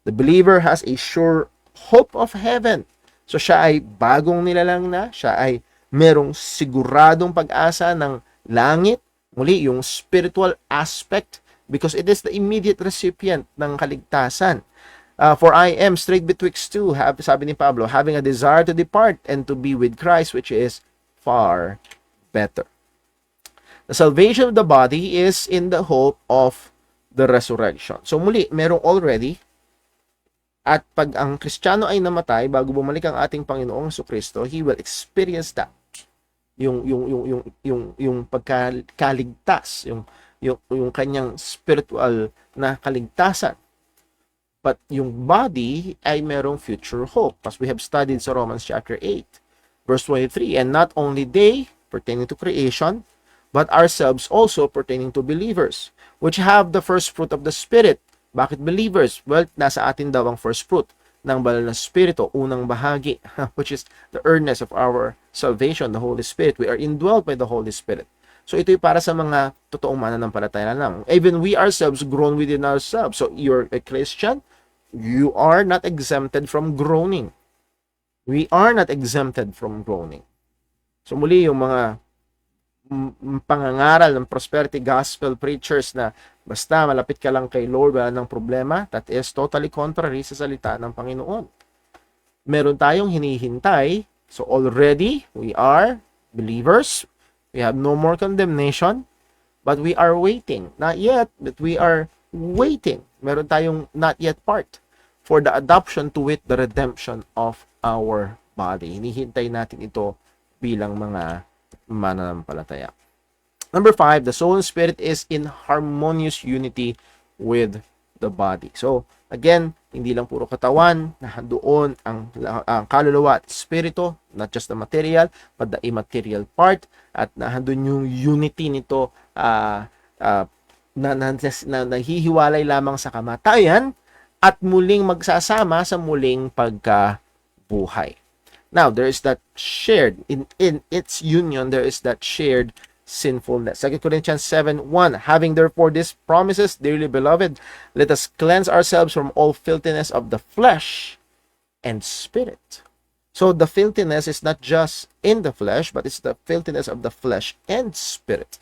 The believer has a sure hope of heaven. So siya ay bagong nilalang na, siya ay merong siguradong pag-asa ng langit. Muli, yung spiritual aspect, because it is the immediate recipient ng kaligtasan. For I am straight betwixt two, sabi ni Pablo, having a desire to depart and to be with Christ, which is far better. The salvation of the body is in the hope of the resurrection. So muli, merong already, at pag ang Kristiyano ay namatay bago bumalik ang ating Panginoong Jesucristo, he will experience that. Yung pagkaligtas, yung kanyang spiritual na kaligtasan. But yung body ay merong future hope, as we have studied sa Romans chapter 8, verse 23, and not only they pertaining to creation, but ourselves also pertaining to believers, which have the first fruit of the Spirit. Bakit believers? Well, nasa atin daw ang first fruit ng banal na Espiritu, unang bahagi, which is the earnest of our salvation, the Holy Spirit. We are indwelt by the Holy Spirit. So ito'y para sa mga totoong mananampalataya lang. Even we ourselves groan within ourselves. So you're a Christian, you are not exempted from groaning. We are not exempted from groaning. So muli, yung mga pangangaral ng prosperity gospel preachers na basta malapit ka lang kay Lord, wala ng problema, that is totally contrary sa salita ng Panginoon. Meron tayong hinihintay. So already, we are believers. We have no more condemnation, but we are waiting. Not yet, but we are waiting. Meron tayong not yet part for the adoption, to wit, the redemption of our body. Hinihintay natin ito bilang mga mananampalataya. Number 5, the soul and spirit is in harmonious unity with the body. So, again, hindi lang puro katawan, nahandoon ang kaluluwa at espiritu, not just the material, but the immaterial part, at nahandun yung unity nito na nahihiwalay lamang sa kamatayan at muling magsasama sa muling pagkabuhay. Now, there is that shared, in its union, there is that shared sinfulness. 2 Corinthians 7:1, having therefore these promises, dearly beloved, let us cleanse ourselves from all filthiness of the flesh and spirit. So, the filthiness is not just in the flesh, but it's the filthiness of the flesh and spirit.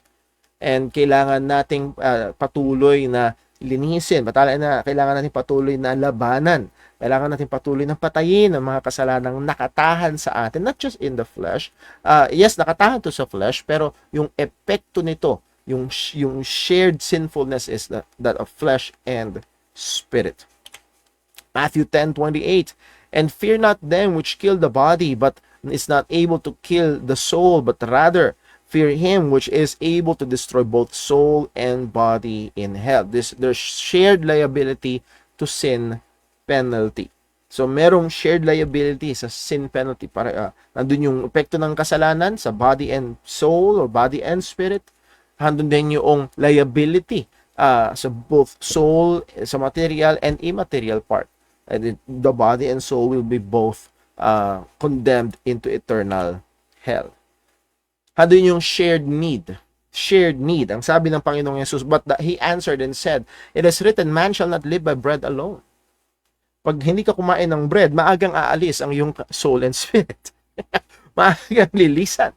And kailangan nating patuloy na linisin. Kailangan natin patuloy na labanan. Kailangan natin patuloy na patayin ang mga kasalanang nakatahan sa atin, not just in the flesh. Yes, nakatahan to sa flesh, pero yung epekto nito, yung shared sinfulness is that of flesh and spirit. Matthew 10:28, and fear not them which kill the body, but is not able to kill the soul, but rather Fear him which is able to destroy both soul and body in hell. There's shared liability to sin penalty. So merong shared liability sa sin penalty. Para nandun yung epekto ng kasalanan sa body and soul or body and spirit. Nandun din yung liability sa both soul, sa material and immaterial part. And the body and soul will be both condemned into eternal hell. Nandun yung shared need. Shared need. Ang sabi ng Panginoong Yesus, but he answered and said, it is written, man shall not live by bread alone. Pag hindi ka kumain ng bread, maagang aalis ang iyong soul and spirit. Maagang lilisan.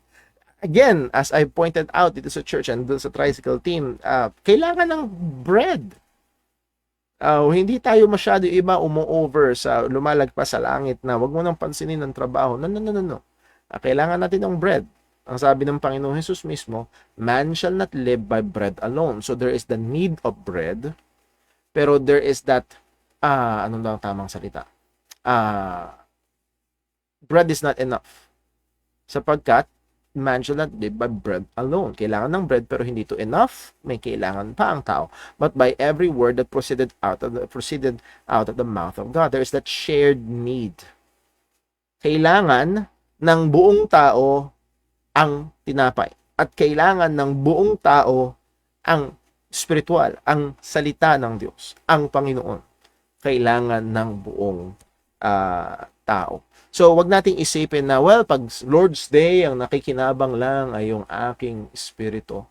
Again, as I pointed out dito sa church and dito sa tricycle team, kailangan ng bread. Hindi tayo masyado iba umu-over sa lumalagpas sa langit na wag mo nang pansinin ng trabaho. No. Kailangan natin ng bread. Ang sabi ng Panginoong Jesus mismo, man shall not live by bread alone. So there is the need of bread, pero there is that, anong daw ang tamang salita? Bread is not enough. Sapagkat, man shall not live by bread alone. Kailangan ng bread pero hindi to enough. May kailangan pa ang tao. But by every word that proceeded out of the mouth of God. There is that shared need. Kailangan ng buong tao ang tinapay. At kailangan ng buong tao ang spiritual, ang salita ng Diyos, ang Panginoon. Kailangan ng buong tao. So, wag nating isipin na, well, pag Lord's Day, ang nakikinabang lang ay yung aking espiritu.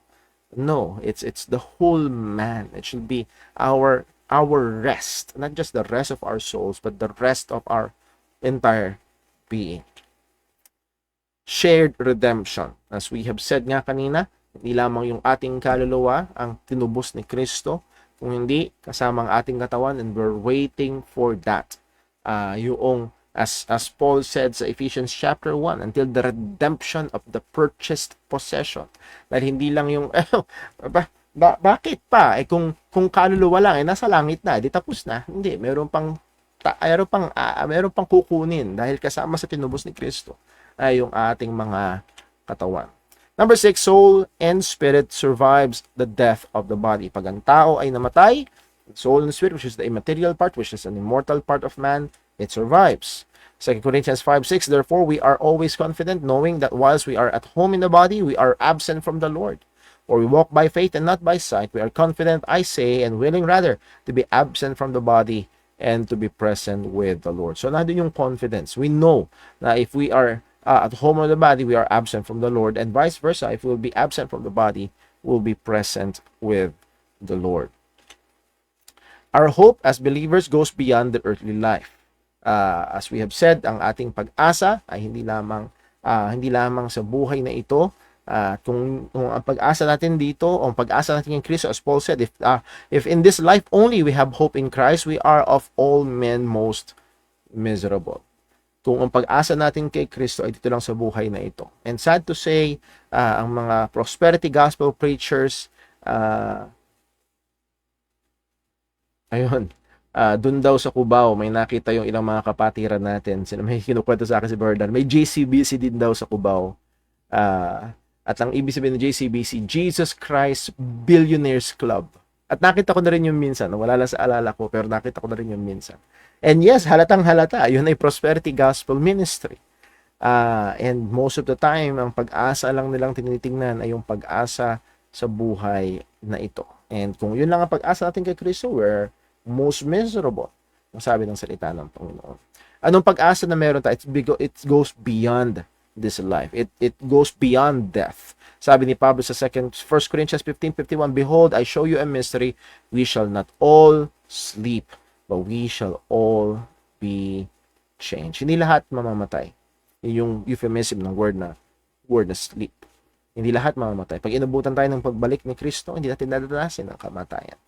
No, it's the whole man. It should be our rest. Not just the rest of our souls, but the rest of our entire being. Shared redemption. As we have said nga kanina, hindi lamang yung ating kaluluwa ang tinubos ni Kristo, kung hindi kasama ang ating katawan, and we're waiting for that. Yung as Paul said sa Ephesians chapter 1, until the redemption of the purchased possession. Dahil hindi lang yung bakit pa kung kaluluwa lang nasa langit na, di tapos na. Hindi, meron pang kukunin dahil kasama sa tinubos ni Kristo ay yung ating mga katawan. Number 6, soul and spirit survives the death of the body. Pag ang tao ay namatay, soul and spirit, which is the immaterial part, which is an immortal part of man, it survives. 2 Corinthians 5:6, therefore we are always confident, knowing that whilst we are at home in the body, we are absent from the Lord. For we walk by faith and not by sight. We are confident, I say, and willing rather, to be absent from the body and to be present with the Lord. So nandun yung confidence. We know na if we are at home in the body, we are absent from the Lord, and vice versa. If we will be absent from the body, we'll be present with the Lord. Our hope as believers goes beyond the earthly life. As we have said, ang ating pag-asa ay hindi lamang sa buhay na ito. Kung ang pag-asa natin dito, o ang pag-asa natin in Kristo, as Paul said, if in this life only we have hope in Christ, we are of all men most miserable. Kung ang pag-asa natin kay Kristo ay dito lang sa buhay na ito. And sad to say, ang mga prosperity gospel preachers, dun daw sa Cubao, may nakita yung ilang mga kapatiran natin. May kinukwento sa akin si Berdan. May JCBC din daw sa Cubao. At ang ibig sabihin ng JCBC, Jesus Christ Billionaires Club. At nakita ko na rin yung minsan. Wala lang sa alala ko, pero nakita ko na rin yung minsan. And yes, halatang halata. Yun ay prosperity gospel ministry. And most of the time, ang pag-asa lang nilang tinitingnan ay yung pag-asa sa buhay na ito. And kung yun lang ang pag-asa natin kay Kristo, we're most miserable. Ang sabi ng salita ng Panginoon. Anong pag-asa na meron tayo? It goes beyond this life. It goes beyond death. Sabi ni Pablo sa 1 Corinthians 15:51, behold, I show you a mystery. We shall not all sleep, but we shall all be changed. Hindi lahat mamamatay. Yung euphemism ng word na sleep. Hindi lahat mamamatay. Pag inabutan tayo ng pagbalik ni Kristo, hindi natin dadanasin ang kamatayan.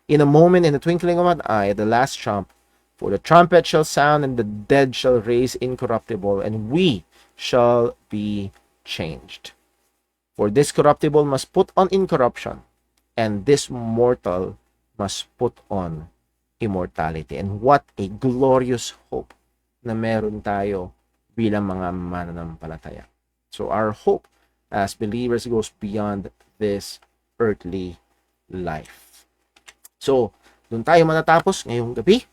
In a moment, in the twinkling of an eye, at the last trump, for the trumpet shall sound, and the dead shall raise incorruptible, and we shall be changed. For this corruptible must put on incorruption, and this mortal must put on immortality. And what a glorious hope na meron tayo bilang mga mananampalataya. So our hope as believers goes beyond this earthly life. So, doon tayo matatapos ngayong gabi.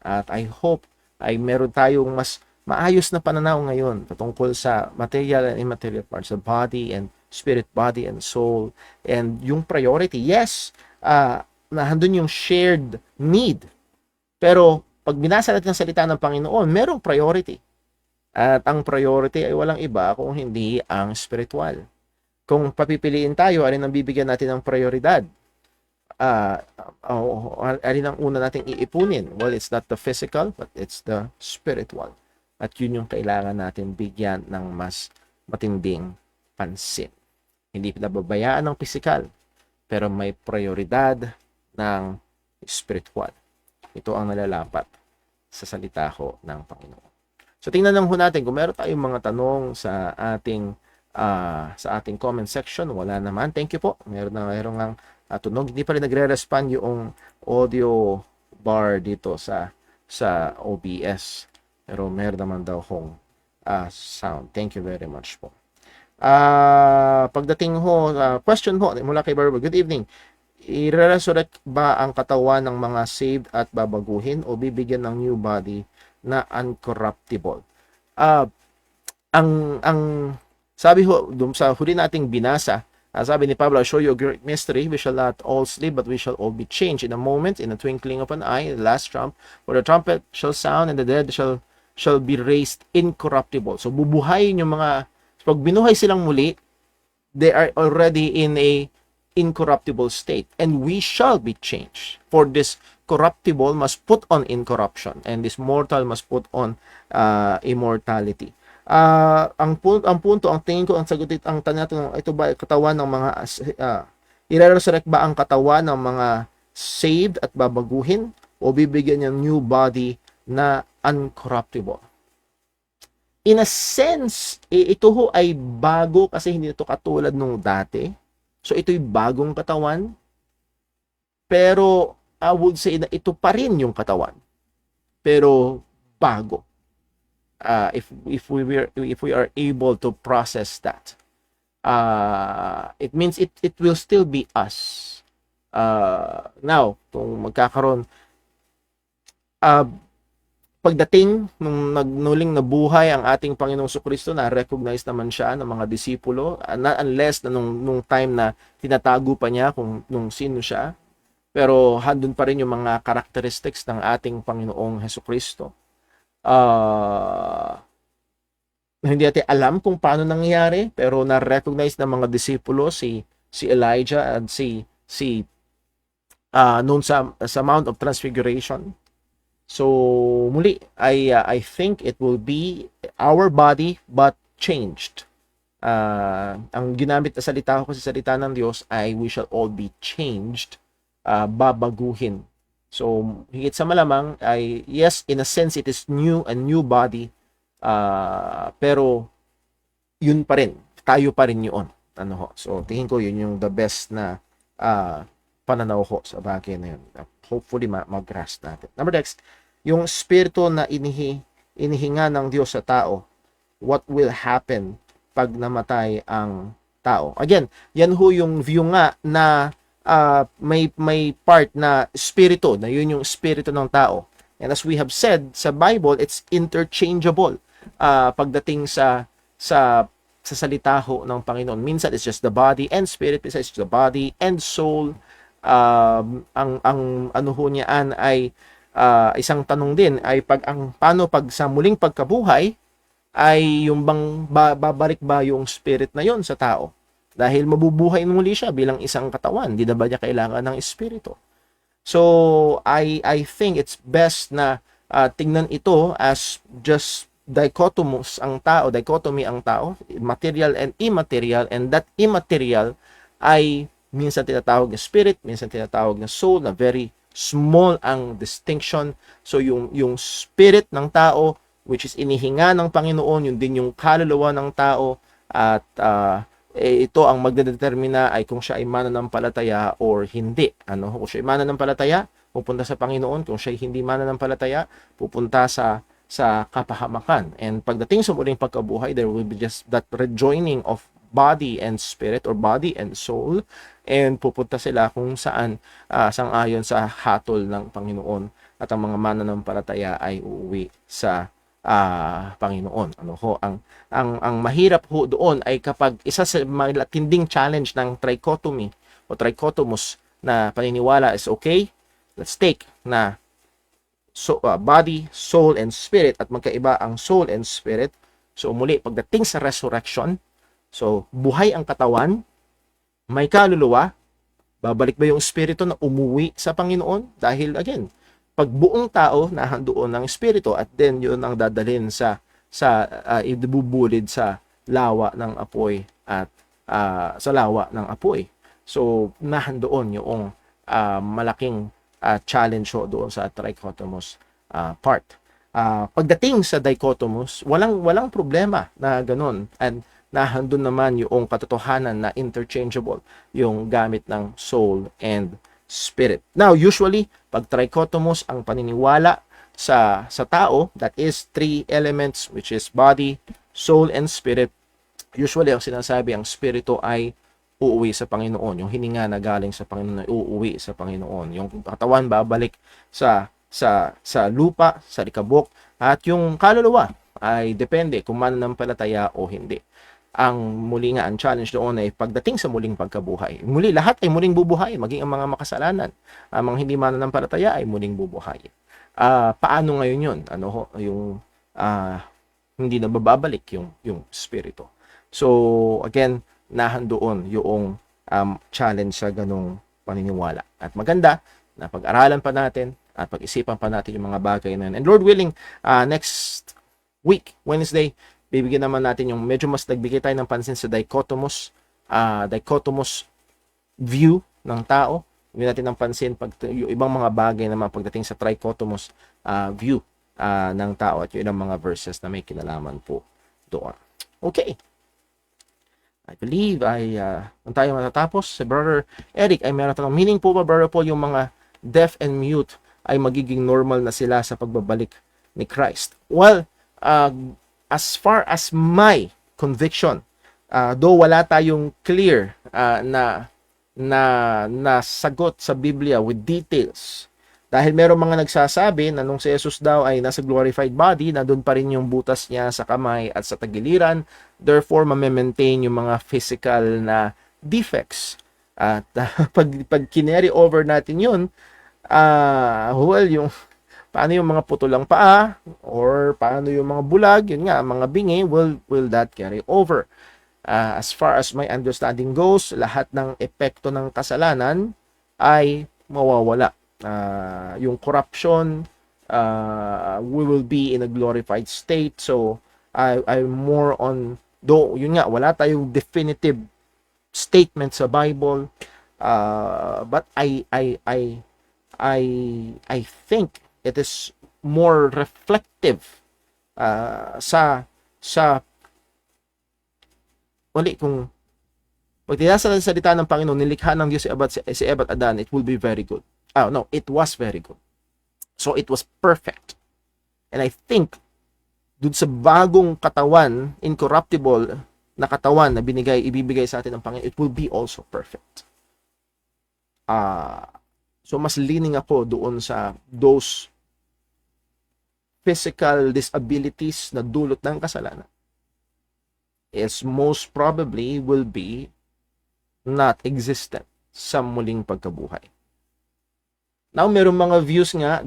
At I hope ay meron tayong mas maayos na pananaw ngayon patungkol sa material and immaterial parts of body and spirit, body and soul. And yung priority, yes, nandun yung shared need. Pero pag binasa natin ang salita ng Panginoon, merong priority. At ang priority ay walang iba kung hindi ang spiritual. Kung papipiliin tayo, alin ang bibigyan natin ng prioridad? Alin ang una nating iipunin? Well, it's not the physical, but it's the spiritual. At yun yung kailangan natin bigyan ng mas matinding pansin. Hindi pinababayaan ng physical, pero may prioridad ng spiritual. Ito ang nalalapat sa salita ho ng Panginoon. So tingnan lang ho natin kung meron tayong mga tanong sa ating comment section. Wala naman. Thank you po. Meron ng tunog. Hindi pa rin nagre-respond yung audio bar dito sa OBS. Pero meron naman daw hong sound. Thank you very much po. Pagdating ho, question ho mula kay Barber. Good evening. I-resurrect ba ang katawan ng mga saved at babaguhin o bibigyan ng new body na uncorruptible? Ang sabi ho dun sa huli nating binasa, sabi ni Pablo, "I show you a great mystery, we shall not all sleep, but we shall all be changed in a moment, in a twinkling of an eye, the last trump, for the trumpet shall sound, and the dead shall be raised incorruptible." So bubuhayin yung mga, pag binuhay silang muli, they are already in a incorruptible state, and we shall be changed. For this corruptible must put on incorruption, and this mortal must put on immortality. Ang punto, ang tingin ko, ang sagutin, ang tanong, ito ba katawan ng mga i-resurrect ba ang katawan ng mga saved at babaguhin o bibigyan ng new body na uncorruptible? In a sense, ito ho ay bago kasi hindi ito katulad nung dati. So ito'y bagong katawan. Pero I would say na ito pa rin yung katawan. Pero bago. If we are able to process that, it means it will still be us. Now, kung magkakaroon pagdating nung nagnuling na buhay ang ating Panginoong Jesucristo, na recognize naman siya ng mga disipulo, unless na nung time na tinatago pa niya kung nung sino siya, pero handun pa rin yung mga characteristics ng ating Panginoong Jesucristo. Hindi natin alam kung paano nangyari, pero na-recognize ng mga disipulo si Elijah at si noon sa Mount of Transfiguration. So muli, I think it will be our body but changed. Ang ginamit na salita ko sa salita ng Diyos ay we shall all be changed, babaguhin. So higit sa malamang ay yes, in a sense it is new, a new body, pero yun pa rin, tayo pa rin yun. So tingin ko yun yung the best na pananaw ko sa bagay na yun. Hopefully mag-grasp natin. Number next, yung spirito na inihinga ng Diyos sa tao, what will happen pag namatay ang tao? Again, yan ho yung view nga na may part na spirito, na yun yung spirito ng tao. And as we have said sa Bible, it's interchangeable pagdating sa salita ho ng Panginoon. Minsan it's just the body and spirit, minsan it's the body and soul. Ang ano ho niyaan ay isang tanong din ay paano pag sa muling pagkabuhay ay yung bang babalik ba yung spirit na yon sa tao? Dahil mabubuhay muli siya bilang isang katawan, di na ba niya kailangan ng espiritu? So I think it's best na tingnan ito as just dichotomy ang tao, material and immaterial, and that immaterial ay minsan tinatawag na spirit, minsan tinatawag na soul, na very small ang distinction. So yung spirit ng tao, which is inihinga ng Panginoon, yun din yung kaluluwa ng tao, at ito ang magdedetermina ay kung siya ay mananampalataya or hindi. Kung siya ay mananampalataya, pupunta sa Panginoon. Kung siya ay hindi mananampalataya, pupunta sa kapahamakan. And pagdating sa muling pagkabuhay, there will be just that rejoining of body and spirit or body and soul, and pupunta sila kung saan sang-ayon sa hatol ng Panginoon, at ang mga mananampalataya ay uuwi sa Panginoon. Ano ho, ang mahirap ho doon ay kapag isa sa matinding challenge ng trichotomy o trichotomous na paniniwala is okay, let's take na body, soul, and spirit, at magkaiba ang soul and spirit. So muli, pagdating sa resurrection, so buhay ang katawan, may kaluluwa, babalik ba yung espiritu na umuwi sa Panginoon? Dahil again, pag buong tao nahandoon ng espiritu, at then yun ang dadalhin sa ibubulid sa lawa ng apoy at sa lawa ng apoy. So nahandoon yung malaking challenge doon sa trichotomous part. Pagdating sa dichotomous, walang problema na ganun, and nahandun naman yung katotohanan na interchangeable yung gamit ng soul and spirit. Now, usually, pag trichotomous ang paniniwala sa tao, that is 3 elements, which is body, soul, and spirit. Usually, ang sinasabi, ang spirito ay uuwi sa Panginoon. Yung hininga na galing sa Panginoon ay uuwi sa Panginoon. Yung katawan babalik sa lupa, sa likabok, at yung kaluluwa ay depende kung mananampalataya o hindi. Ang muli nga, ang challenge doon ay pagdating sa muling pagkabuhay. Muli, lahat ay muling bubuhay, maging ang mga makasalanan. Ang mga hindi mananampalataya ay muling bubuhay. Paano ngayon yun? Ano ho, yung hindi na bababalik yung spirito. So, again, nahandoon yung challenge sa ganong paniniwala. At maganda na pag-aralan pa natin at pag-isipan pa natin yung mga bagay na yun. And Lord willing, next week, Wednesday, bibigyan naman natin yung medyo mas nagbigay tayo ng pansin sa dichotomous view ng tao. Bibigyan natin ng pansin yung ibang mga bagay naman pagdating sa trichotomous view ng tao, at yung ilang mga verses na may kinalaman po doon. Okay. I believe kung tayo matatapos, si Brother Eric ay meron tanong, meaning po ba, Brother Paul, yung mga deaf and mute ay magiging normal na sila sa pagbabalik ni Christ? Well, as far as my conviction, though wala tayong clear na sagot sa Biblia with details, dahil merong mga nagsasabi na nung si Jesus daw ay nasa glorified body, na doon pa rin yung butas niya sa kamay at sa tagiliran, therefore ma-maintain yung mga physical na defects. At pag kineri over natin yun, well, yung paano yung mga putulang paa, or paano yung mga bulag, yun nga, mga bingi, will that carry over? As far as my understanding goes, lahat ng epekto ng kasalanan ay mawawala. Yung corruption, we will be in a glorified state. So I'm more on, though yun nga, wala tayong definitive statement sa Bible, but I think it is more reflective sa kung pag tinasa ng salita ng Panginoon, nilikha ng Diyos si Eva at Adan, it will be very good. No, it was very good. So it was perfect. And I think dun sa bagong katawan, incorruptible na katawan na ibibigay sa atin ng Panginoon, it will be also perfect. So mas leaning ako doon sa those physical disabilities na dulot ng kasalanan is most probably will be not existent sa muling pagkabuhay. Now, merong mga views nga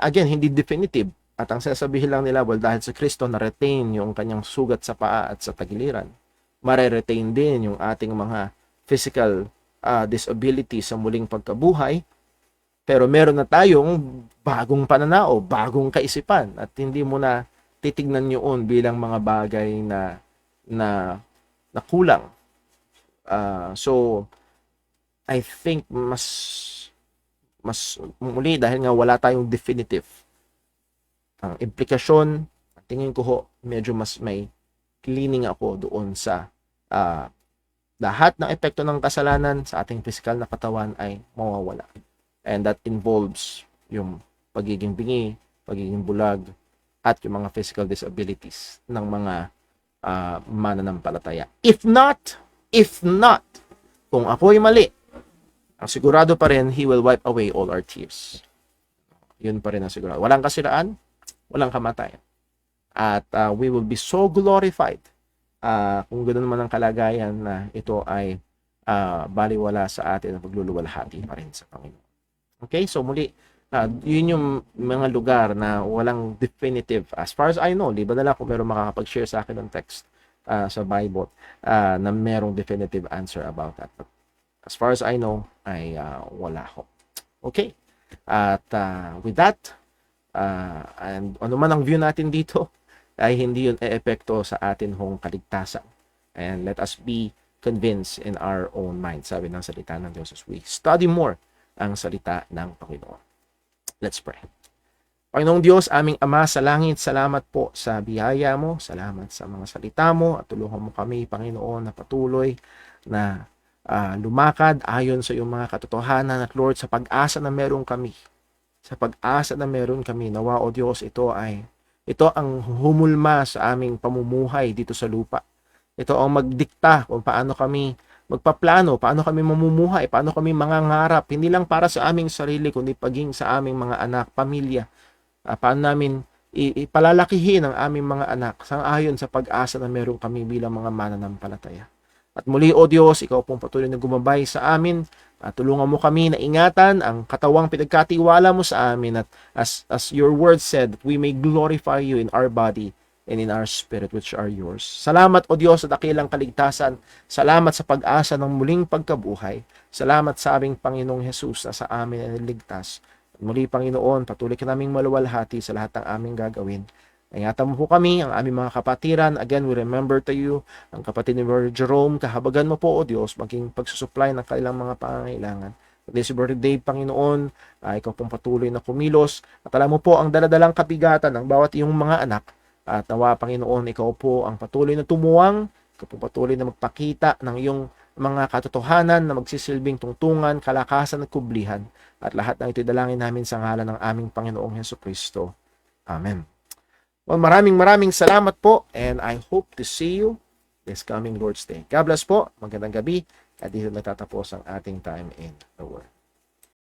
again, hindi definitive. At ang sasabihin lang nila, well, dahil sa Kristo na-retain yung kanyang sugat sa paa at sa tagiliran, mare-retain din yung ating mga physical disability sa muling pagkabuhay. Pero meron na tayong bagong pananaw, bagong kaisipan, at hindi mo na titignan yun bilang mga bagay na kulang. So, I think mas muli, dahil nga wala tayong definitive ang implikasyon, tingin ko ho, medyo mas may leaning ako doon sa lahat ng epekto ng kasalanan sa ating physical na katawan ay mawawala. And that involves yung pagiging bingi, pagiging bulag, at yung mga physical disabilities ng mga mananampalataya. If not, kung ako'y mali, ang sigurado pa rin, He will wipe away all our tears. Yun pa rin ang sigurado. Walang kasiraan, walang kamatayan. At we will be so glorified kung ganoon man ang kalagayan na ito ay baliwala sa atin at pagluluwalhati pa rin sa Panginoon. Okay, so muli, yun yung mga lugar na walang definitive. As far as I know, di ba nala kung meron makakapag-share sa akin ng text sa Bible na merong definitive answer about that. But as far as I know, ay wala ho. Okay, at with that, and ano man ang view natin dito, ay hindi yun e-epekto sa atin hong kaligtasan. And let us be convinced in our own mind. Sabi ng salita ng Diyos, as we study more ang salita ng Panginoon. Let's pray. Panginoong Diyos, aming Ama sa langit, salamat po sa biyaya mo, salamat sa mga salita mo, at tulungan mo kami, Panginoon, na patuloy na lumakad ayon sa iyong mga katotohanan at Lord, sa pag-asa na meron kami. Sa pag-asa na meron kami, nawa o Diyos, ito ang humulma sa aming pamumuhay dito sa lupa. Ito ang magdikta kung paano kami magpaplano, paano kami mamumuhay, paano kami mangangarap, hindi lang para sa aming sarili, kundi paging sa aming mga anak, pamilya. Paano namin ipalalakihin ang aming mga anak sang-ayon sa pag-asa na meron kami bilang mga mananampalataya. At muli, O Diyos, ikaw pong patuloy na gumabay sa amin. Tulungan mo kami na ingatan ang katawang pinagkatiwala mo sa amin at as your word said, we may glorify you in our body and in our spirit which are yours. Salamat, O Diyos, sa dakilang kaligtasan. Salamat sa pag-asa ng muling pagkabuhay. Salamat sa aming Panginoong Jesus na sa amin ay niligtas. At muli, Panginoon, patuloy ka naming maluwalhati sa lahat ng aming gagawin. Ingatan mo po kami, ang aming mga kapatiran. Again, we remember to you, ang kapatid ni Brother Jerome, kahabagan mo po, O Diyos, maging pagsusupply ng kanilang mga pangangailangan. At si Brother Dave, Panginoon, ikaw pong patuloy na kumilos. At alam mo po, ang daladalang kabigatan ng bawat iyong mga anak. At nawa, Panginoon, ikaw po ang patuloy na tumuwang, ikaw po patuloy na magpakita ng iyong mga katotohanan na magsisilbing tungtungan, kalakasan at kublihan. At lahat ng ito'y dalangin namin sa ngalan ng aming Panginoong Hesukristo. Amen. Well, maraming salamat po and I hope to see you this coming Lord's Day. God bless po, magandang gabi at dito natatapos ang ating time in the Word.